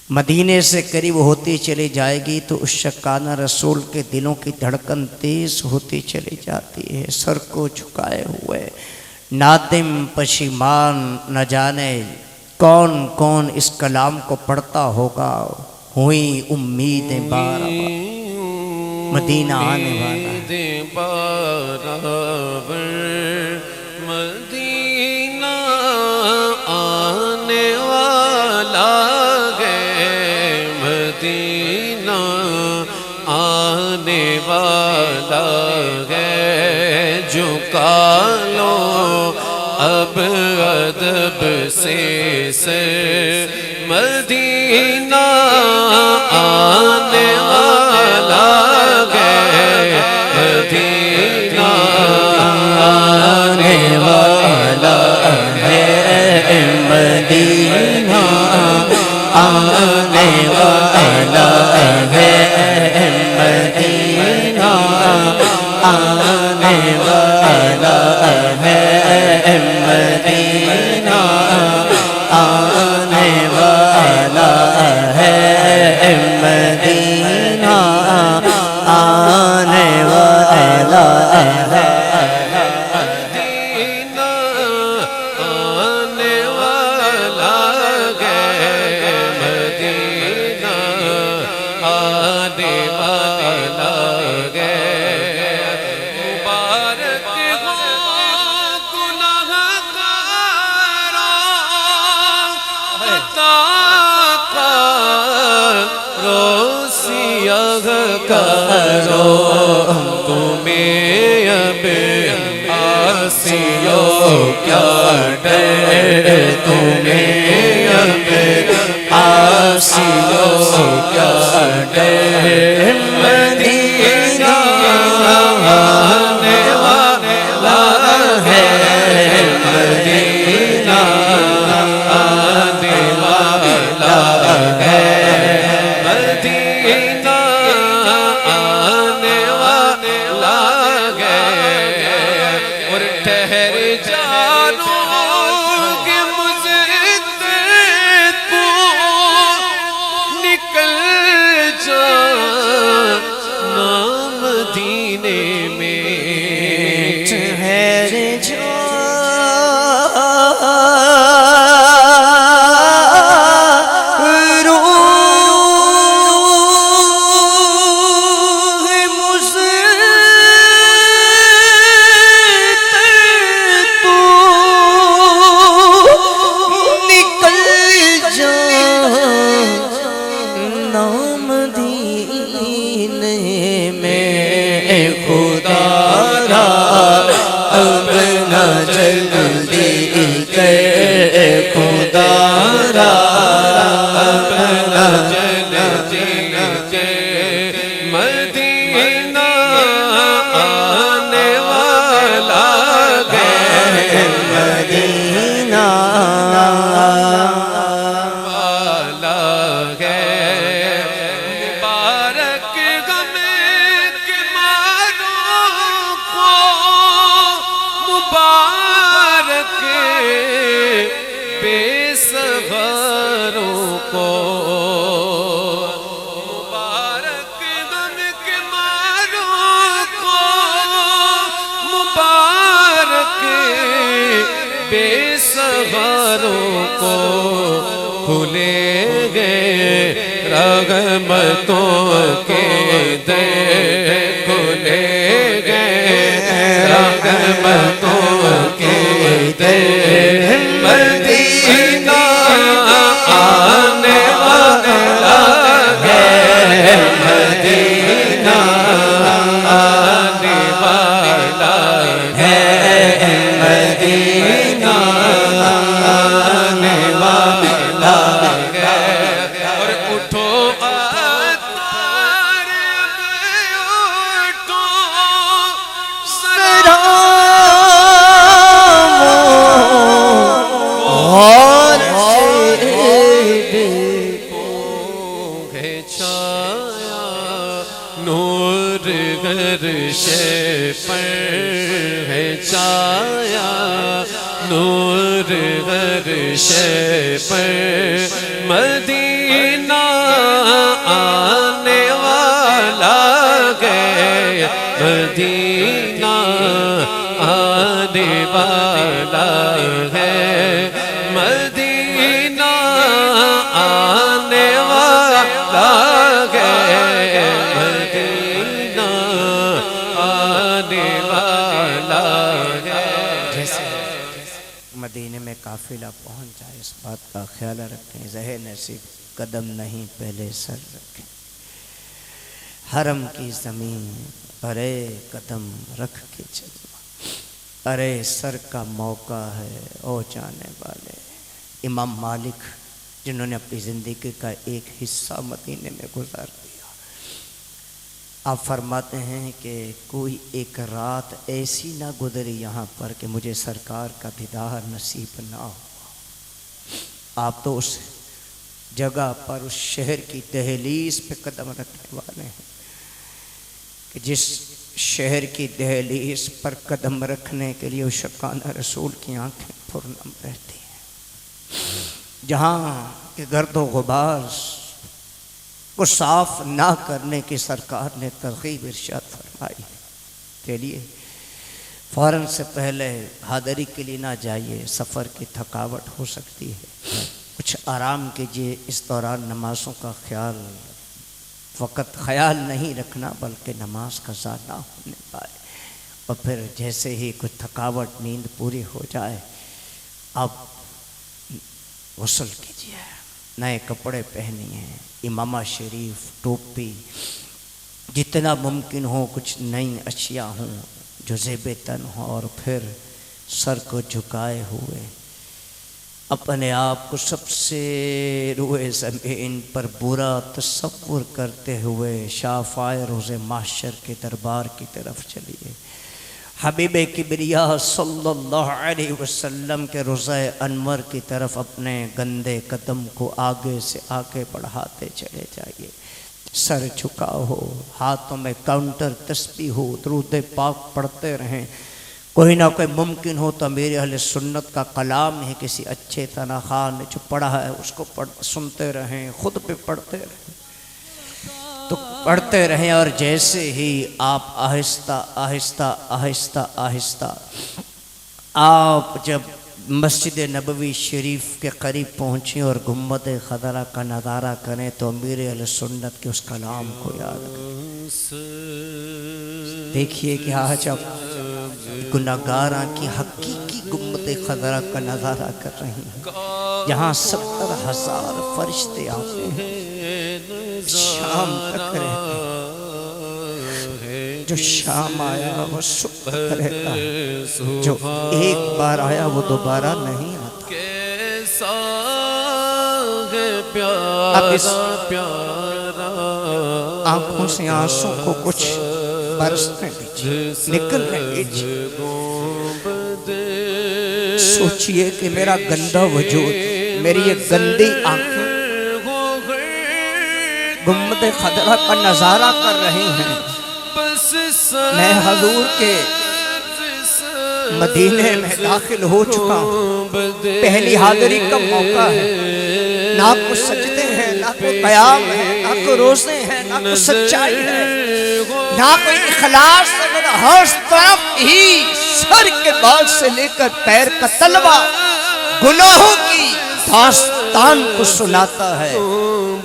مدینے سے قریب ہوتی چلی جائے گی، تو اس شکانہ رسول کے دلوں کی دھڑکن تیز ہوتی چلی جاتی ہے. سر کو جھکائے ہوئے نادم پشیمان نہ جانے کون کون اس کلام کو پڑھتا ہوگا، ہوئی امیدیں بارہ مدینہ آنے والا مدینہ آنے والا مدینہ آنے والا ہے. جھکا لو اب ادب سے سر، مدینہ آنے والا ہے. مدینہ آنے والا ہے. مدینہ آنے والا ہے. مدینہ آنے والا ہے. مدینہ عطا کرو سیاہ کرو تمہیں اب آسیوں کیا ڈر تمہیں اب آسیوں کیا ڈر مدینہ آنے والا ہے مدینہ آنے والا ہے مدینہ آنے والا ہے اور ٹھہر جانو کہ مجھے تو نکل جانا مدینے میں ٹھہر جا مدینہ آنے والا ہے مدینہ والا ہے مبارک غم کے ماروں کو مبارک بے صغروں کو مبارک غم کے ماروں کو مبارک بے صغروں کو کھلے گئے رحمتوں کے در کھلے گئے رحمتوں کے در مدینہ آنے والا ہے مدینہ آنے والا ہے مدینہ آنے والا ہے اور اٹھو اتار اٹھو نور گرش پر ہے چھایا نور گرش پر مدینہ آنے والا ہے مدینہ آنے والا ہے مدینہ آنے والا ہے مدینہ آنے والا ہے جیسے مدینے میں قافلہ پہنچ جائے اس بات کا خیال رکھیں زہر نصیب قدم نہیں پہلے سر رکھیں حرم کی زمین ارے قدم رکھ کے چلو ارے سر کا موقع ہے او جانے والے امام مالک جنہوں نے اپنی زندگی کا ایک حصہ مدینے میں گزار دیا آپ فرماتے ہیں کہ کوئی ایک رات ایسی نہ گزری یہاں پر کہ مجھے سرکار کا دیدار نصیب نہ ہوا آپ تو اس جگہ پر اس شہر کی دہلیز پہ قدم رکھنے والے ہیں کہ جس شہر کی دہلیز پر قدم رکھنے کے لیے شکانہ رسول کی آنکھیں پرنم رہتی ہیں جہاں کہ گرد و غبار کو صاف نہ کرنے کی سرکار نے ترغیب ارشاد فرمائی کے لیے فوراً سے پہلے حاضری کے لیے نہ جائیے سفر کی تھکاوٹ ہو سکتی ہے کچھ آرام کیجیے اس دوران نمازوں کا خیال فقط خیال نہیں رکھنا بلکہ نماز قضا نہ ہونے پائے اور پھر جیسے ہی کچھ تھکاوٹ نیند پوری ہو جائے آپ غسل کیجیے نئے کپڑے پہنی ہیں، امامہ شریف، ٹوپی، جتنا ممکن ہو کچھ نئی اشیاء ہوں جو زیب تن ہوں، اور پھر سر کو جھکائے ہوئے اپنے آپ کو سب سے روئے زمین پر برا تصور کرتے ہوئے شافعِ روز محشر کے دربار کی طرف چلیے۔ حبیب کبریا صلی اللہ علیہ وسلم کے روضہ انور کی طرف اپنے گندے قدم کو آگے سے آگے بڑھاتے چلے جائیے۔ سر جھکا ہو، ہاتھوں میں کاؤنٹر تسبیح ہو، درود پاک پڑھتے رہیں۔ کوئی نہ کوئی ممکن ہو تو میرے اہل سنت کا کلام ہے، کسی اچھے تنخواہ خان نے جو پڑھا ہے اس کو سنتے رہیں، خود پہ پڑھتے رہیں تو پڑھتے رہیں، اور جیسے ہی آپ آہستہ آہستہ آہستہ آہستہ آپ جب مسجد نبوی شریف کے قریب پہنچیں اور گنبد خضرا کا نظارہ کریں تو امیر اہل سنت کے اس کلام کو یاد کریں۔ دیکھیے کہ آج آپ گناہگاراں کی حقیقی گنبد خضرا کا نظارہ کر رہی ہیں، یہاں 70,000 فرشتے آتے ہیں، شام تک رہتے ہیں، جو شام آیا وہ صبح رہتا ہے، جو ایک بار آیا وہ دوبارہ نہیں آتا۔ اب اس آنکھوں سے آنسوں کو کچھ برسنے دیجئے، نکلنے دیجئے۔ سوچئے کہ میرا گندہ وجود، میری یہ گندی آنکھیں گنبد خضرا کا نظارہ کر رہی ہیں۔ میں حضور کے مدینے میں داخل ہو چکا ہوں، پہلی حاضری کا موقع ہے، نہ کو سجدے ہیں، نہ کو قیام ہے، نہ کو روزے ہیں، نہ کو سچائی ہے، نہ کوئی اخلاص ہے، میرا ہر طرف ہی سر کے بال سے لے کر پیر کا تلوا گناہوں کی داستان کو سناتا ہے،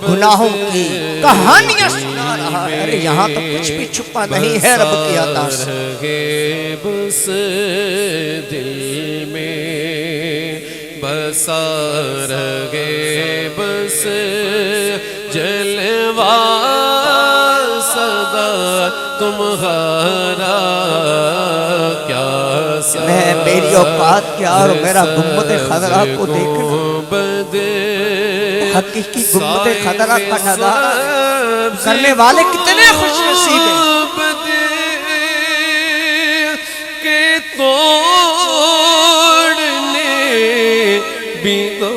گناہوں کی کہانیاں سنا رہا ہے۔ ارے یہاں تو کچھ بھی چھپا نہیں ہے رب کی عطا سے۔ بس دل میں بسا رہے بس جلوہ صدا تمہارا کیا سا، میں میری اوقات کیا اور میرا گنبد خضرا کو دیکھنا، حقیقی گنبد خضرا کا نظارہ کرنے والے کتنے خوش نصیب ہیں۔ کہ توڑنے بھی دو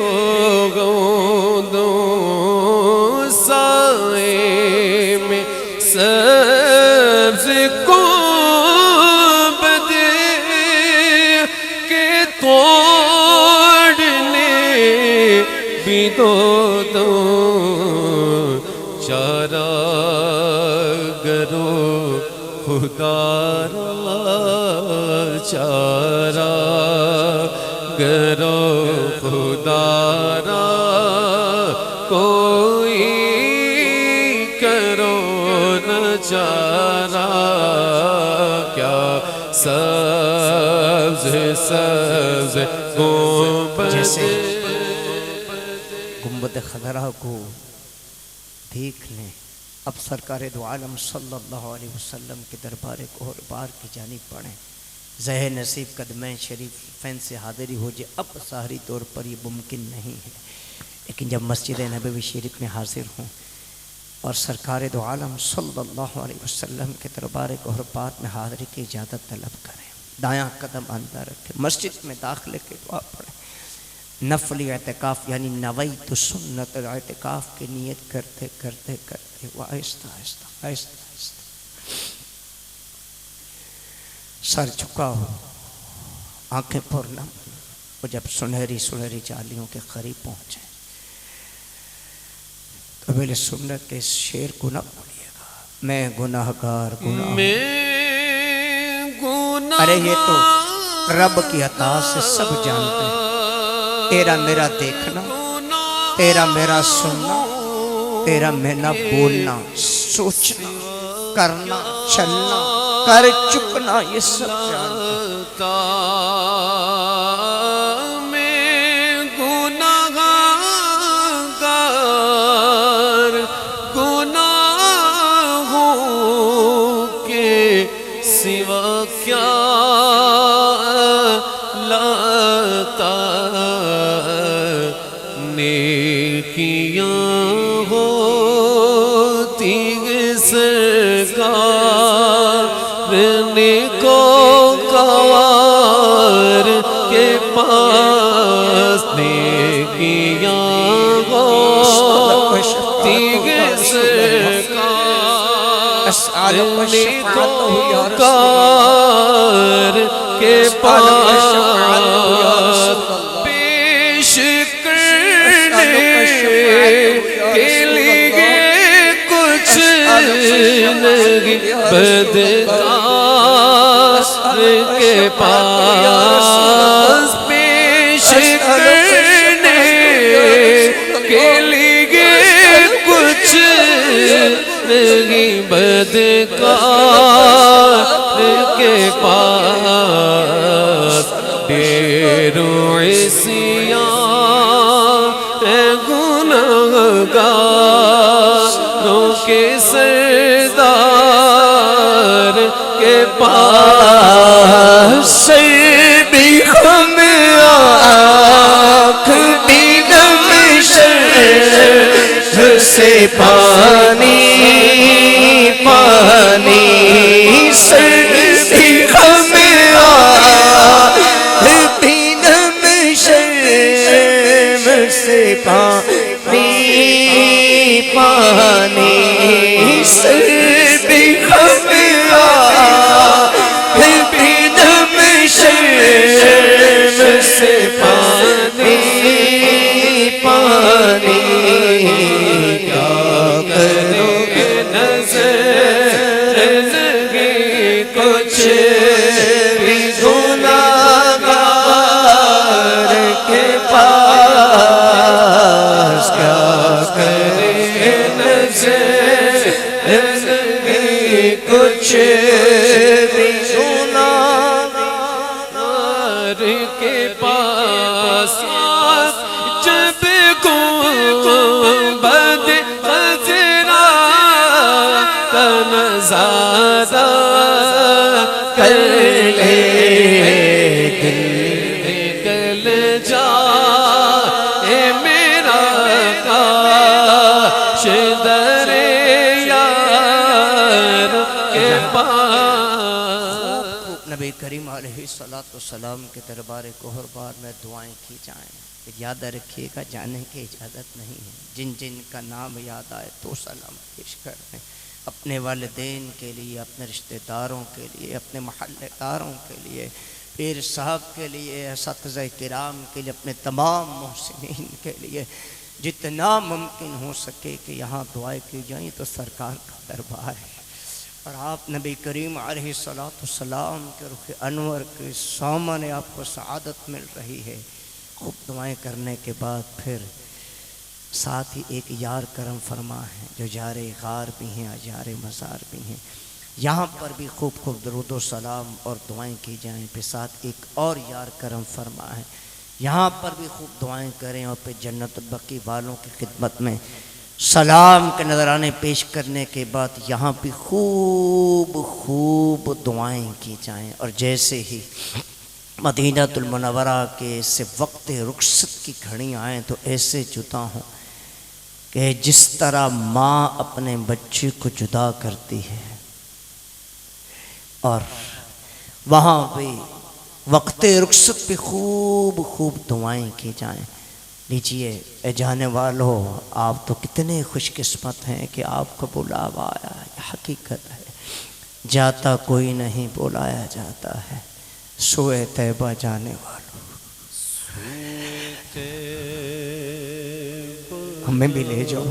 سائے میں سبز گنبد کے توڑنے بھی دو چارہ گرو خدا را چارہ گرو خدا را کوئی کرو نہ چارہ، کیا سبز سبز جیسے گنبد خضرا کو دیکھ لیں، اب سرکار دو عالم صلی اللہ علیہ وسلم کے دربار کو اور بار کی جانب پڑھیں، زہ نصیب قدمین شریف فین سے حاضری ہو جائے۔ اب ظاہری طور پر یہ ممکن نہیں ہے، لیکن جب مسجد نبوی شریف میں حاضر ہوں اور سرکار دو عالم صلی اللہ علیہ وسلم کے دربار قربات میں حاضری کی اجازت طلب کریں، دایاں قدم اندر رکھیں، مسجد میں داخلے کے دعا پڑھیں، نفلی اعتکاف یعنی نویت سنت الاعتکاف کی نیت کرتے کرتے کرتے وہ آہستہ آہستہ آہستہ آہستہ سر جھکا ہو، آنکھیں پرنم، وہ جب سنہری سنہری جالیوں کے قریب پہنچے تو میرے سنت کے اس شعر کو نہ بھولیے گا، میں گناہگار گناہ، ارے یہ تو رب کی عطا سے سب جانتے ہیں، تیرا میرا دیکھنا، تیرا میرا سننا، تیرا میرا بولنا، سوچنا، کرنا، چلنا، کر چکنا، یہ سب جانتے ہیں۔ میں گناہگار نیکیاں ہوتی ہیں سرکار نیکوکار کے پاس نیکیاں ہوتی ہیں سرکار نیکوکار کے پاس پیش کرنے کے لیے کچھ نہیں بدکار کے پاس پیش کرنے کے لیے کچھ نہیں بدکار کے پاس ڈیروں عصیان گنہگاروں کے سردار کے پاس سر بھی خم آنکھ بھی نم شرم سے پانی پانی سر بھی خم آنکھ بھی نم شرم سے پانی پانی سر بھی خم آنکھ بھی نم شرم سے پانی پانی کیا کرو گے نظر نہیں کچھ بھی گناہگار کے پاس کیا کرے نظر نہیں کچھ بھی گناہگار کے پاس جب گنبد خضرا کا نظارہ کر لے دل نکل جائے میرا کاش در یار کے پاس نبی کریم علیہ السلام کے دربار کوہربار میں دعائیں کی جائیں. یاد رکھیے گا جانے کی اجازت نہیں ہے. جن جن کا نام یاد آئے تو سلام پیش کر دیں. اپنے والدین کے لیے، اپنے رشتہ داروں کے لیے، اپنے محلے داروں کے لیے، پیر صاحب کے لیے، اساتذہ کرام کے لیے، اپنے تمام محسنین کے لیے جتنا ممکن ہو سکے کہ یہاں دعائیں کی جائیں. تو سرکار کا دربار ہے اور آپ نبی کریم علیہ السلام کے رخ انور کے سامنے آپ کو سعادت مل رہی ہے. خوب دعائیں کرنے کے بعد پھر ساتھ ہی ایک یار کرم فرما ہے جو جار غار بھی ہیں، جار مزار بھی ہیں. یہاں پر بھی خوب خوب درود و سلام اور دعائیں کی جائیں. پھر ساتھ ایک اور یار کرم فرما ہے، یہاں پر بھی خوب دعائیں کریں. اور پھر جنت البقیع والوں کی خدمت میں سلام کے نذرانے پیش کرنے کے بعد یہاں بھی خوب خوب دعائیں کی جائیں. اور جیسے ہی مدینہ المنورہ کے سے وقت رخصت کی گھڑی آئیں تو ایسے جدا ہوں کہ جس طرح ماں اپنے بچے کو جدا کرتی ہے، اور وہاں بھی وقت رخصت پہ خوب خوب دعائیں کی جائیں. لیجئے اے جانے والوں، آپ تو کتنے خوش قسمت ہیں کہ آپ کو بلاوا آیا ہے. یہ حقیقت ہے، جاتا کوئی نہیں بلایا جاتا ہے. سوئے طیبہ جانے والوں ہمیں بھی لے جاؤ.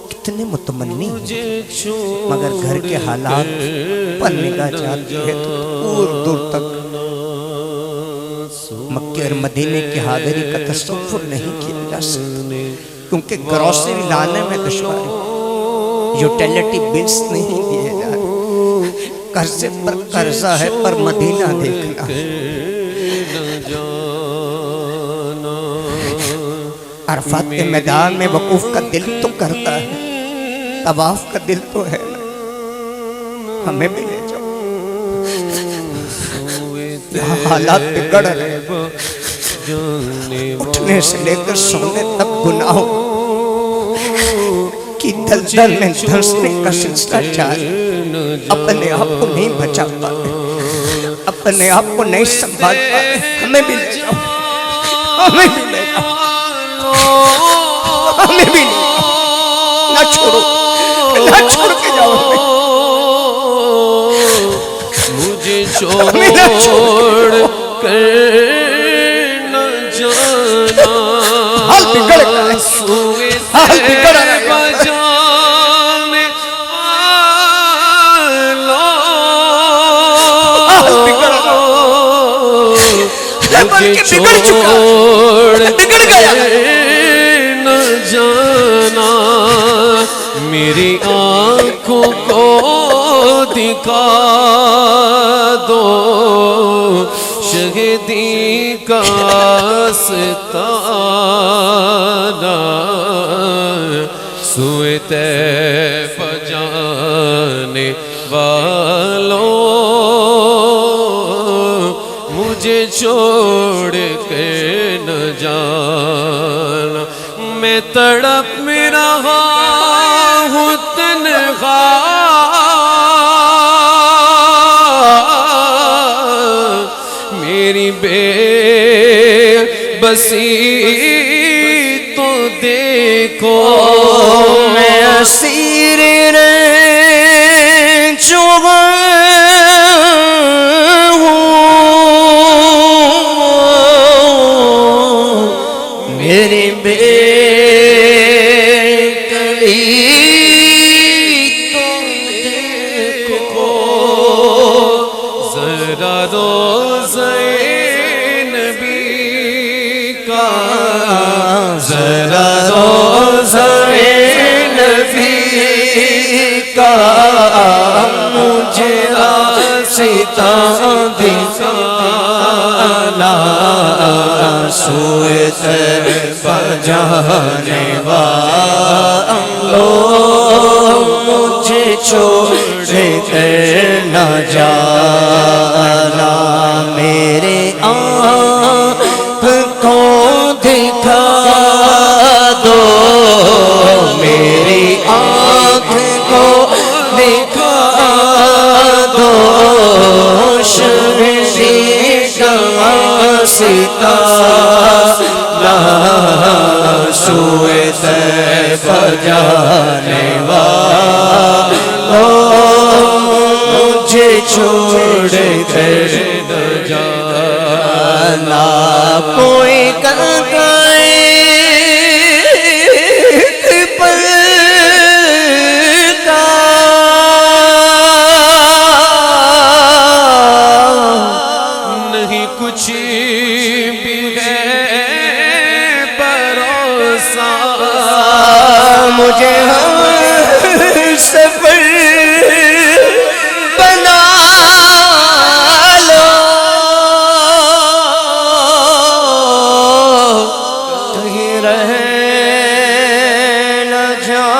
کتنے متمنی ہیں مگر گھر کے حالات پر نگاہ جاتی ہے تو دور دور تک مکہ اور مدینے کی حاضری کا تصور نہیں کیا جا سکتا، کیونکہ گروسری لانے میں دشواری، یوٹیلیٹی بلز نہیں دیے جا رہے، قرضے پر قرضہ ہے پر مدینہ دیکھنا. عرفات کے میدان میں وقوف کا دل تو کرتا ہے، طواف کا دل تو ہے نا. ہمیں بھی لے جاؤ. حالات بگڑ رہے، اٹھنے سے لے کر سونے تک گناہوں کی دلدل میں دھنسنے کا سلسلہ جاری، اپنے آپ کو نہیں بچا پا رہے، اپنے آپ کو نہیں سنبھال پا رہے۔ ہمیں بھی لے جاؤ، ہمیں بھی لے جاؤ، ہمیں بھی لے جاؤ، نہ چھوڑو، نہ چھوڑ کے جاؤ ہمیں، مجھے چھوڑ کر نہ جانا، حال بگڑ گیا ہے، سوئے حال بگڑ رہا ہے، بجانے حال بگڑ رہا ہے، بن کے بگڑ چکا، بگڑ گیا ہے۔ نہ جانا، میری آنکھوں کو دکھا دو شہدی کا آستانہ، سوئے طیف جانے والوں، مجھے چھوڑ کے نہ جانا، میں تڑپ میں رہا ہوں تنہا، میری بے بسی تو دیکھو، میں اسیر رنج ہوں، میری بے کلی تو دیکھو، ذرا روزہ نبی کا، ذرا روزہ نبی کا مجھے راستہ دکھانا، سوئے طیف جانے والوں، مجھے چھوڑ کر نہ جانا، میرے آنکھ کو دکھا دو، میری آنکھ کو دکھا دو شہدی کا آستانہ، سوئے طیف جانے والوں، مجھے چھوڑ کر نہ جانا، کوئی نہیں کچھ بھی ہے بھروسہ، مجھے ہم سفر بنا لو، کہیں رہ نہ جاؤ،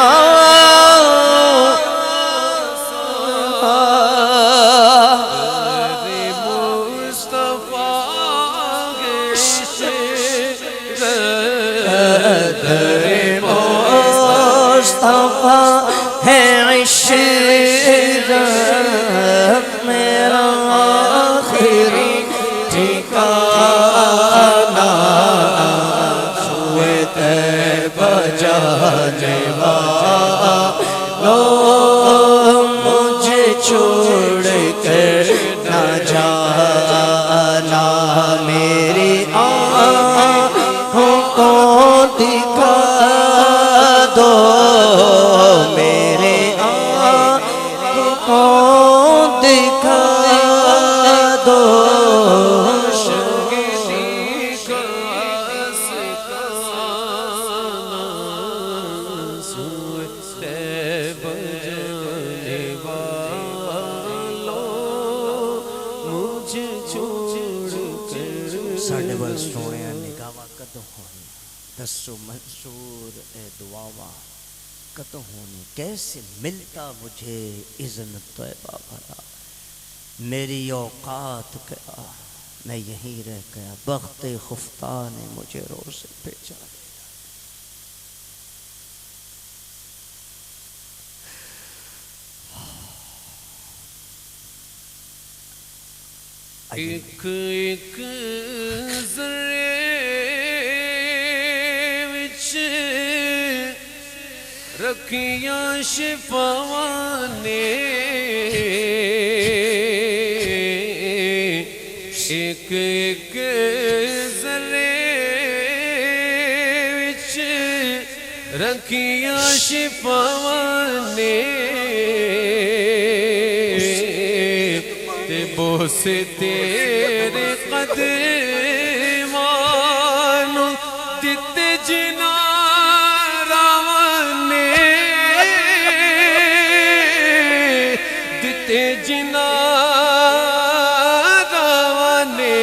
مصطفیٰ ہے عشرت میرا آخری ٹھکانہ، سوئے طیف جانے والوں، مجھے چھوڑ کر نہ جانا، میری آنکھوں کو دکھا دو، میرے آنکھوں کو دکھا دو شہدی کا آستانہ، سوئے طیف جانے والوں، مجھے چھوڑ کر ساڈے ول سونے نگاہاں کدوں ہونی، دسو منصور اے دعاواں کدوں ہونی، کیسے ملتا مجھے اذن طیبہ بھلا، میری اوقات کیا میں یہیں رہ گیا، بخت خفتہ نے مجھے روز بھیجا۔ ایک ایک ذرے وچ رکھیاں شفاواں نے، ایک ایک ذرے وچ رکھیاں شفاواں نے، بوس تیرے قدمانو دتے جنا راوانے، دتے جنا راوانے،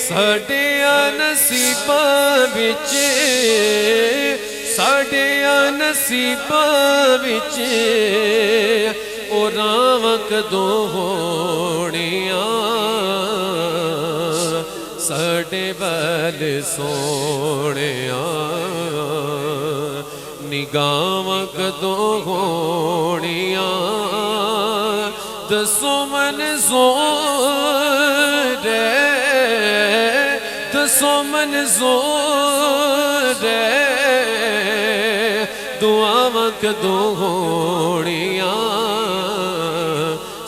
ساڈیاں نصیباں وچ، ساڈیاں نصیباں وچ او راواں کدوں ہونیاں، ساڈے ول سونیاں، نگاواں کدوں ہونیاں، دسو منظور ہے، دسو منظور ہے، دعاواں کدوں ہونیاں،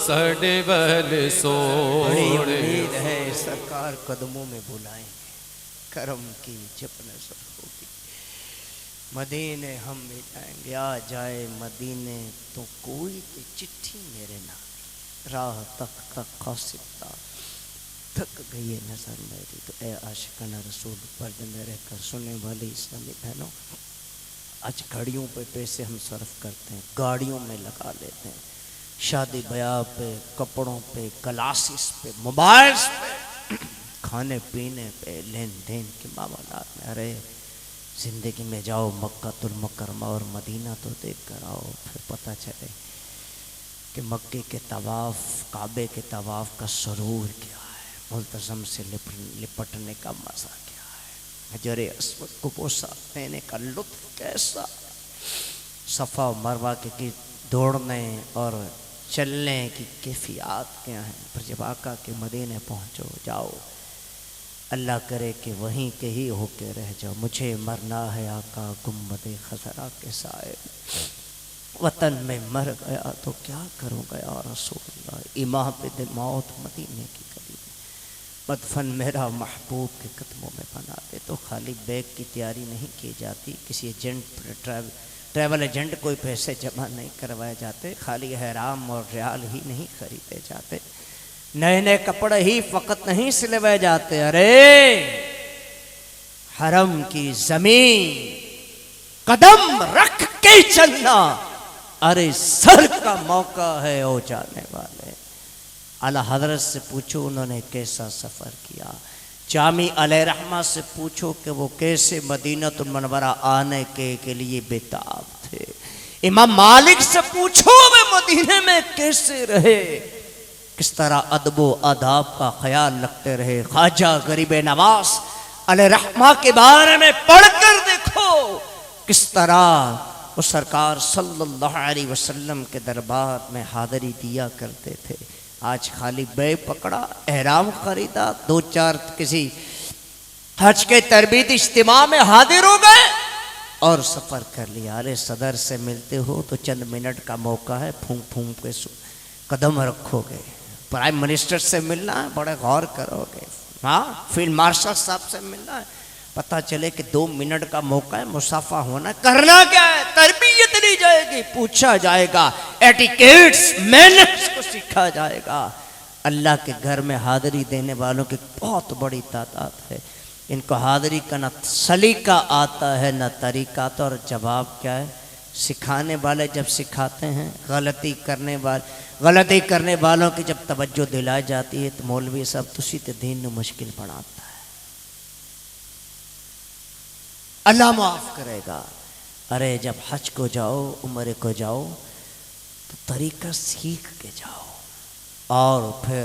ساڈے ول سونے۔ امید ہے سرکار قدموں میں بلائیں گے، کرم کی جب نظر ہوگی، مدینے ہم ملائیں گے، آ جائے مدینے تو کوئی تو چٹھی میرے نام، راہ تک تک قاصدہ تھک گئی ہے نظر میری، تو اے عاشقان رسول پردے میں رہ کر سننے والی اسلامی بہنوں، آج گھڑیوں پہ پیسے ہم صرف کرتے ہیں، گاڑیوں میں لگا لیتے ہیں، شادی بیاہ پہ، کپڑوں پہ، کلاسز پہ، موبائلز پہ، کھانے پینے پہ، لین دین کے معاملات میں۔ ارے زندگی میں جاؤ مکہ المکرمہ اور مدینہ تو دیکھ کر آؤ، پھر پتہ چلے کہ مکے کے طواف، کعبے کے طواف کا سرور کیا ہے، ملتزم سے لپٹنے کا مزہ کیا ہے، حجر اسود کو بوسہ دینے کا لطف کیسا، صفا و مروہ کے دوڑنے اور چلنے کی کیفیات کیا ہیں، پر جب آقا کے مدینے پہنچو جاؤ، اللہ کرے کہ وہیں کے ہی ہو کے رہ جاؤ۔ مجھے مرنا ہے آقا گنبد خضرا کے سائے، وطن میں مر گیا تو کیا کروں گا یا رسول اللہ، امام پہ موت مدینے کی قریب، مدفن میرا محبوب کے قدموں میں بنا دے۔ تو خالی بیگ کی تیاری نہیں کی جاتی، کسی ایجنٹ ٹریول ایجنٹ کوئی پیسے جمع نہیں کروائے جاتے، خالی احرام اور ریال ہی نہیں خریدے جاتے، نئے نئے کپڑے ہی فقط نہیں سلوائے جاتے، ارے حرم کی زمین قدم رکھ کے چلنا، ارے سر کا موقع ہے او جانے والے۔ اعلیٰ حضرت سے پوچھو انہوں نے کیسا سفر کیا، جامی علیہ رحمہ سے پوچھو کہ وہ کیسے مدینہ المنورہ آنے کے لیے بےتاب تھے، امام مالک سے پوچھو وہ مدینے میں کیسے رہے، کس طرح ادب و آداب کا خیال رکھتے رہے، خواجہ غریب نواز علیہ رحمہ کے بارے میں پڑھ کر دیکھو کس طرح وہ سرکار صلی اللہ علیہ وسلم کے دربار میں حاضری دیا کرتے تھے۔ آج خالی بے پکڑا، احرام خریدا، دو چار کسی حج کے تربیتی اجتماع میں حاضر ہو گئے اور سفر کر لیا۔ ارے صدر سے ملتے ہو تو چند منٹ کا موقع ہے، پھونک پھونک کے قدم رکھو گے، پرائم منسٹر سے ملنا ہے بڑے غور کرو گے، ہاں فیلڈ مارشل صاحب سے ملنا ہے، پتہ چلے کہ 2 منٹ کا موقع ہے، مصافحہ ہونا ہے، کرنا کیا ہے، تربیت لی جائے گی، پوچھا جائے گا، ایٹیکیٹس مینرز کو سیکھا جائے گا۔ اللہ کے گھر میں حاضری دینے والوں کی بہت بڑی تعداد ہے، ان کو حاضری کا نہ سلیقہ آتا ہے نہ طریقہ آتا، اور جواب کیا ہے، سکھانے والے جب سکھاتے ہیں، غلطی کرنے والوں کی جب توجہ دلائی جاتی ہے تو مولوی صاحب تسی تے دین نو مشکل بناتا ہے، اللہ معاف کرے گا۔ ارے جب حج کو جاؤ، عمرے کو جاؤ تو طریقہ سیکھ کے جاؤ، اور پھر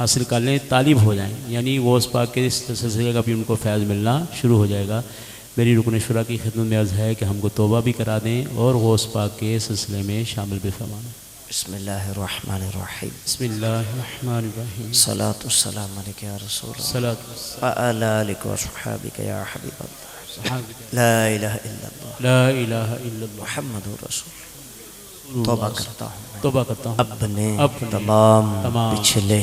حاصل کر لیں، طالب ہو جائیں، یعنی غوث پاک کے اس سلسلے کا بھی ان کو فیض ملنا شروع ہو جائے گا۔ میری رکن شورا کی خدمت میں عرض ہے کہ ہم کو توبہ بھی کرا دیں اور غوث پاک کے سلسلے میں شامل بھی فرمائیں۔ بسم اللہ الرحمن الرحیم۔ بسم اللہ الرحمن الرحیم۔ صلاۃ السلام علیک یا رسول اللہ صلاۃ وعلی آلک و صحابک یا حبیب اللہ، لا الہ الا اللہ لا الہ الا اللہ محمد رسول اللہ۔ توبہ کرتا ہوں میں توبہ کرتا ہوں اپنے تمام پچھلے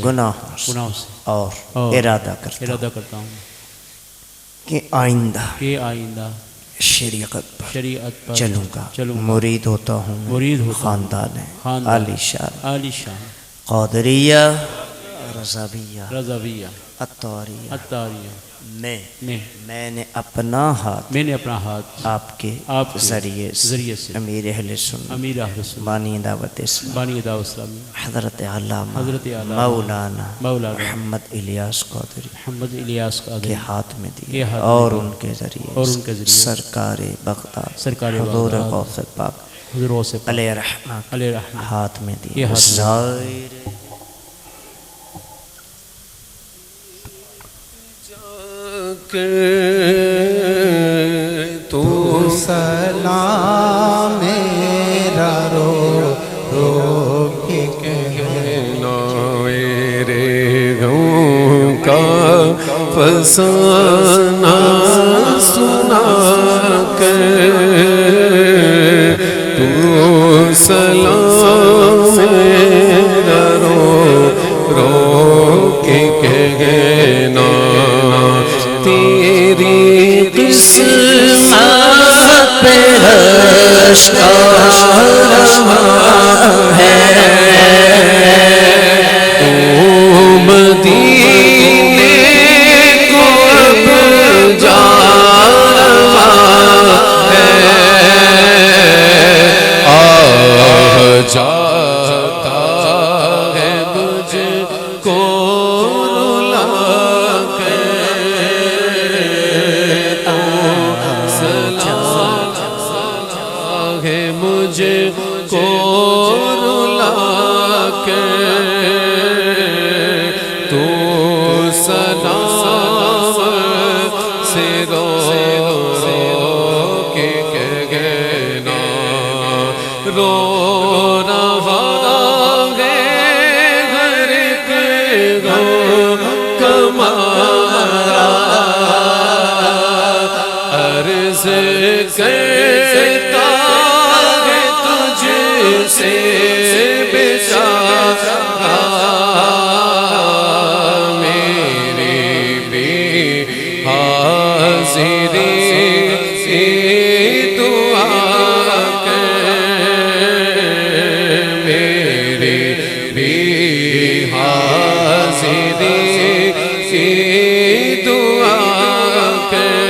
گناہوں سے اور ارادہ کرتا ہوں کہ آئندہ شریعت پر چلوں گا، مرید ہوتا ہوں خاندان عالی شان قادریہ رضویہ عطاریہ میں نے اپنا ہاتھ آپ کے ذریعے سے امیر اہل سنت بانی دعوت اسلام حضرت علامہ مولانا محمد الیاس قادری کے ہاتھ میں دیا اور ان کے ذریعے سرکار بغداد حضور غوث پاک علیہ رحمت ہاتھ میں دیا۔ تو سلام میرا رو رو کے کہنا میرے غم کا فسانہ سنا کر تو سلام میرا رو رو کے کہنا تیری قسمت پہ رشکا ہے تو مدینے کو اب جا رہا ہے، آہ جاتا ہے مجھ کو رلا ہے مجھے کو رلا کے تو سلام سے رو کے کہنا رو رہا ہے ہر ایک غم کمارا، عرض کرتا ہے تجھ سے بیچارہ میری بھی حاضری کی دعا کر، میری بھی حاضری کی دعا کر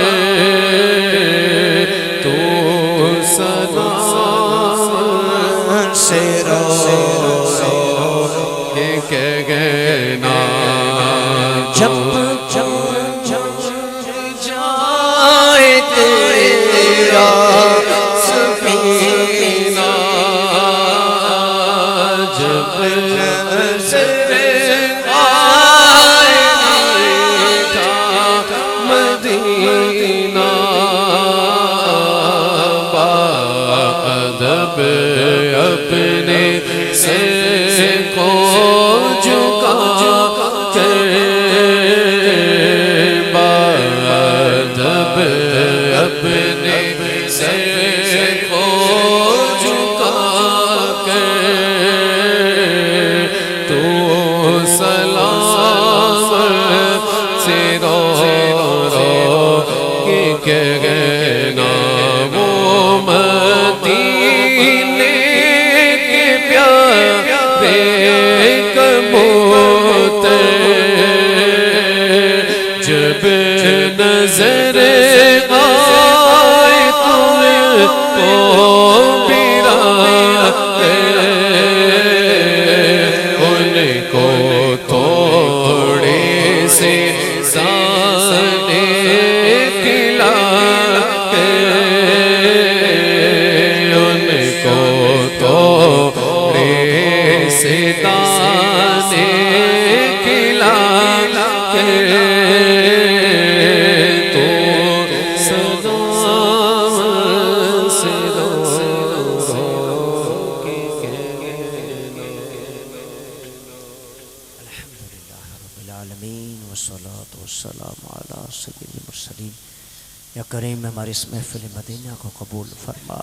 تو سلام سے کے کہنا جب جائے تیرا سفینہ، جب نظر آئے میٹھا مدینہ بادب اپنے سر کو جھکا کر، بادب اپنے سر کو جھکا کر تو سلام سے رو رو کے کہنا وہ مدینے کے پیارے کبوتر جب نظر آئے تم کو براتے ان کو تھوڑے سے سانے کھلا کے، ان کو تھوڑے سے دانے والصلاة والسلام علی سید المرسلین. یا کریم ہماری اس محفل مدینہ کو قبول فرما.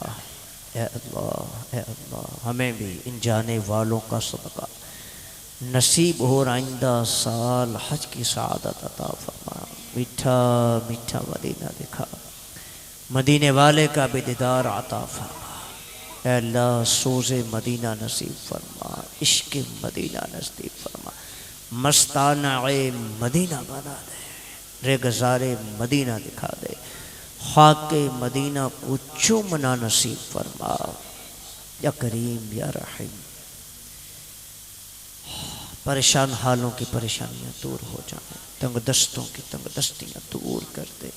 اے اللہ ہمیں بھی ان جانے والوں کا صدقہ نصیب ہو. آئندہ سال حج کی سعادت عطا فرما. میٹھا میٹھا مدینہ دکھا. مدینے والے کا بھی دیدار عطا فرما. اے اللہ سوز مدینہ نصیب فرما. عشق مدینہ نصیب فرما. مستانہ مدینہ بنا دے. ریگزار مدینہ دکھا دے. خاک مدینہ کو چومنا نصیب فرما. یا کریم یا رحیم. پریشان حالوں کی پریشانیاں دور ہو جائیں. تنگ دستوں کی تنگ دستیاں دور کر دے.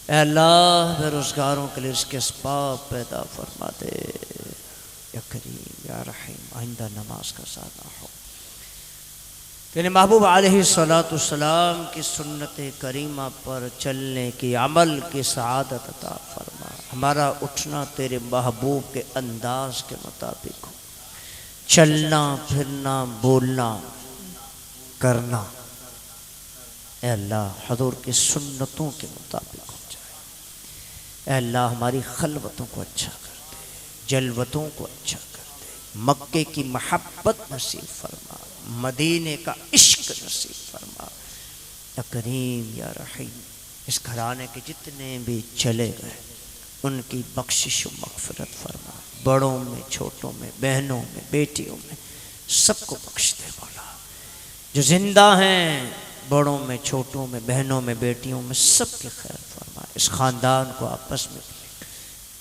اے اللہ بے روزگاروں کے لیے رزق کے اسباب پیدا فرما دے. یا کریم یا رحیم. آئندہ نماز کا ساتھ نہ ہو. تیرے محبوب علیہ السلام کی سنت کریمہ پر چلنے کی عمل کی سعادت عطا فرما. ہمارا اٹھنا تیرے محبوب کے انداز کے مطابق ہو. چلنا پھرنا بولنا کرنا اے اللہ حضور کی سنتوں کے مطابق ہو جائے. اے اللہ ہماری خلوتوں کو اچھا کر دے. جلوتوں کو اچھا کر دے. مکے کی محبت نصیب فرما. مدینے کا عشق نصیب فرما. یا کریم یا رحیم. اس گھرانے کے جتنے بھی چلے گئے ان کی بخشش و مغفرت فرما. بڑوں میں چھوٹوں میں بہنوں میں بیٹیوں میں سب کو بخش دے مولا. جو زندہ ہیں بڑوں میں چھوٹوں میں بہنوں میں بیٹیوں میں سب کی خیر فرما. اس خاندان کو آپس میں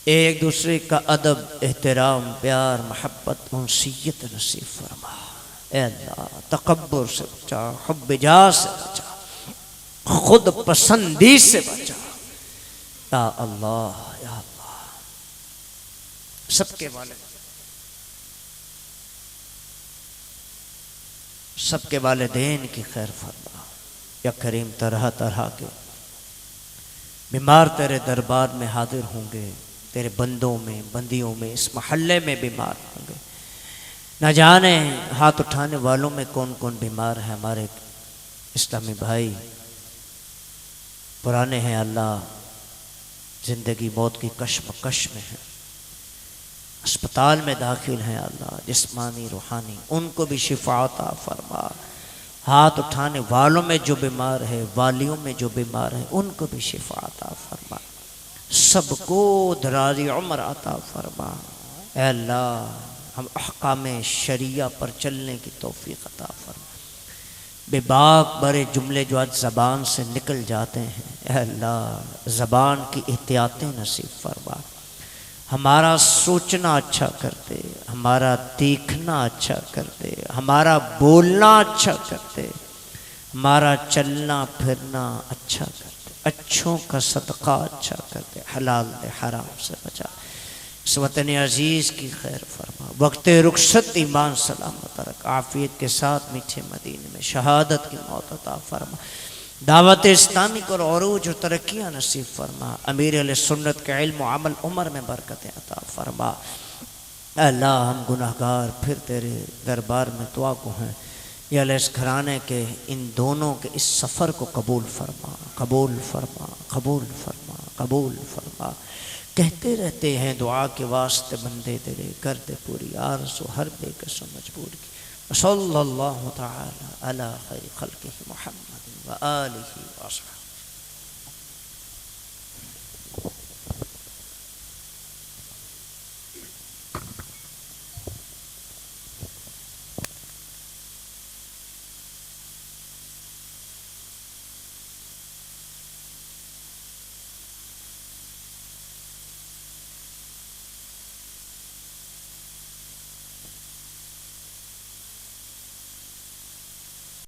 ایک دوسرے کا ادب احترام پیار محبت انسیت نصیب فرما. اے اللہ تکبر سے بچا. حب جا سے بچا. خود پسندی سے بچا. یا اللہ یا اللہ. سب کے والدین کی خیر فرما. یا کریم طرح طرح کے بیمار تیرے دربار میں حاضر ہوں گے. تیرے بندوں میں بندیوں میں اس محلے میں بیمار ہوں گے. نہ جانے ہاتھ اٹھانے والوں میں کون کون بیمار ہے. ہمارے اسلامی بھائی پرانے ہیں اللہ زندگی موت کی کشمکش میں ہیں. اسپتال میں داخل ہیں اللہ جسمانی روحانی. ان کو بھی شفا عطا فرما. ہاتھ اٹھانے والوں میں جو بیمار ہے والیوں میں جو بیمار ہے ان کو بھی شفا عطا فرما. سب کو درازی عمر عطا فرما. اے اللہ ہم احکام شریعہ پر چلنے کی توفیق عطا فرما. بے باک برے جملے جو آج زبان سے نکل جاتے ہیں اے اللہ زبان کی احتیاطیں نصیب فرما. ہمارا سوچنا اچھا کر دے. ہمارا دیکھنا اچھا کر دے. ہمارا بولنا اچھا کر دے. ہمارا چلنا پھرنا اچھا کر دے. اچھوں کا صدقہ اچھا کر دے. حلال دے حرام سے بچا. اس وطن عزیز کی خیر فرما. وقت رخصت ایمان سلامت رکھ. عافیت کے ساتھ میٹھے مدینے میں شہادت کی موت عطا فرما. دعوت اسلامی کو عروج و ترقیاں نصیب فرما. امیر علیہ سنت کے علم و عمل عمر میں برکتیں عطا فرما. اے اللہ ہم گناہگار پھر تیرے دربار میں دعا کو ہیں. یا اللہ اس گھرانے کے ان دونوں کے اس سفر کو قبول فرما. قبول فرما قبول فرما قبول فرما. کہتے رہتے ہیں دعا کے واسطے بندے تیرے کر دے پوری آرزو ہر بے کس و مجبور کی. صلی اللہ تعالی علی خیر خلقہ محمد و آلہ و صحبہ.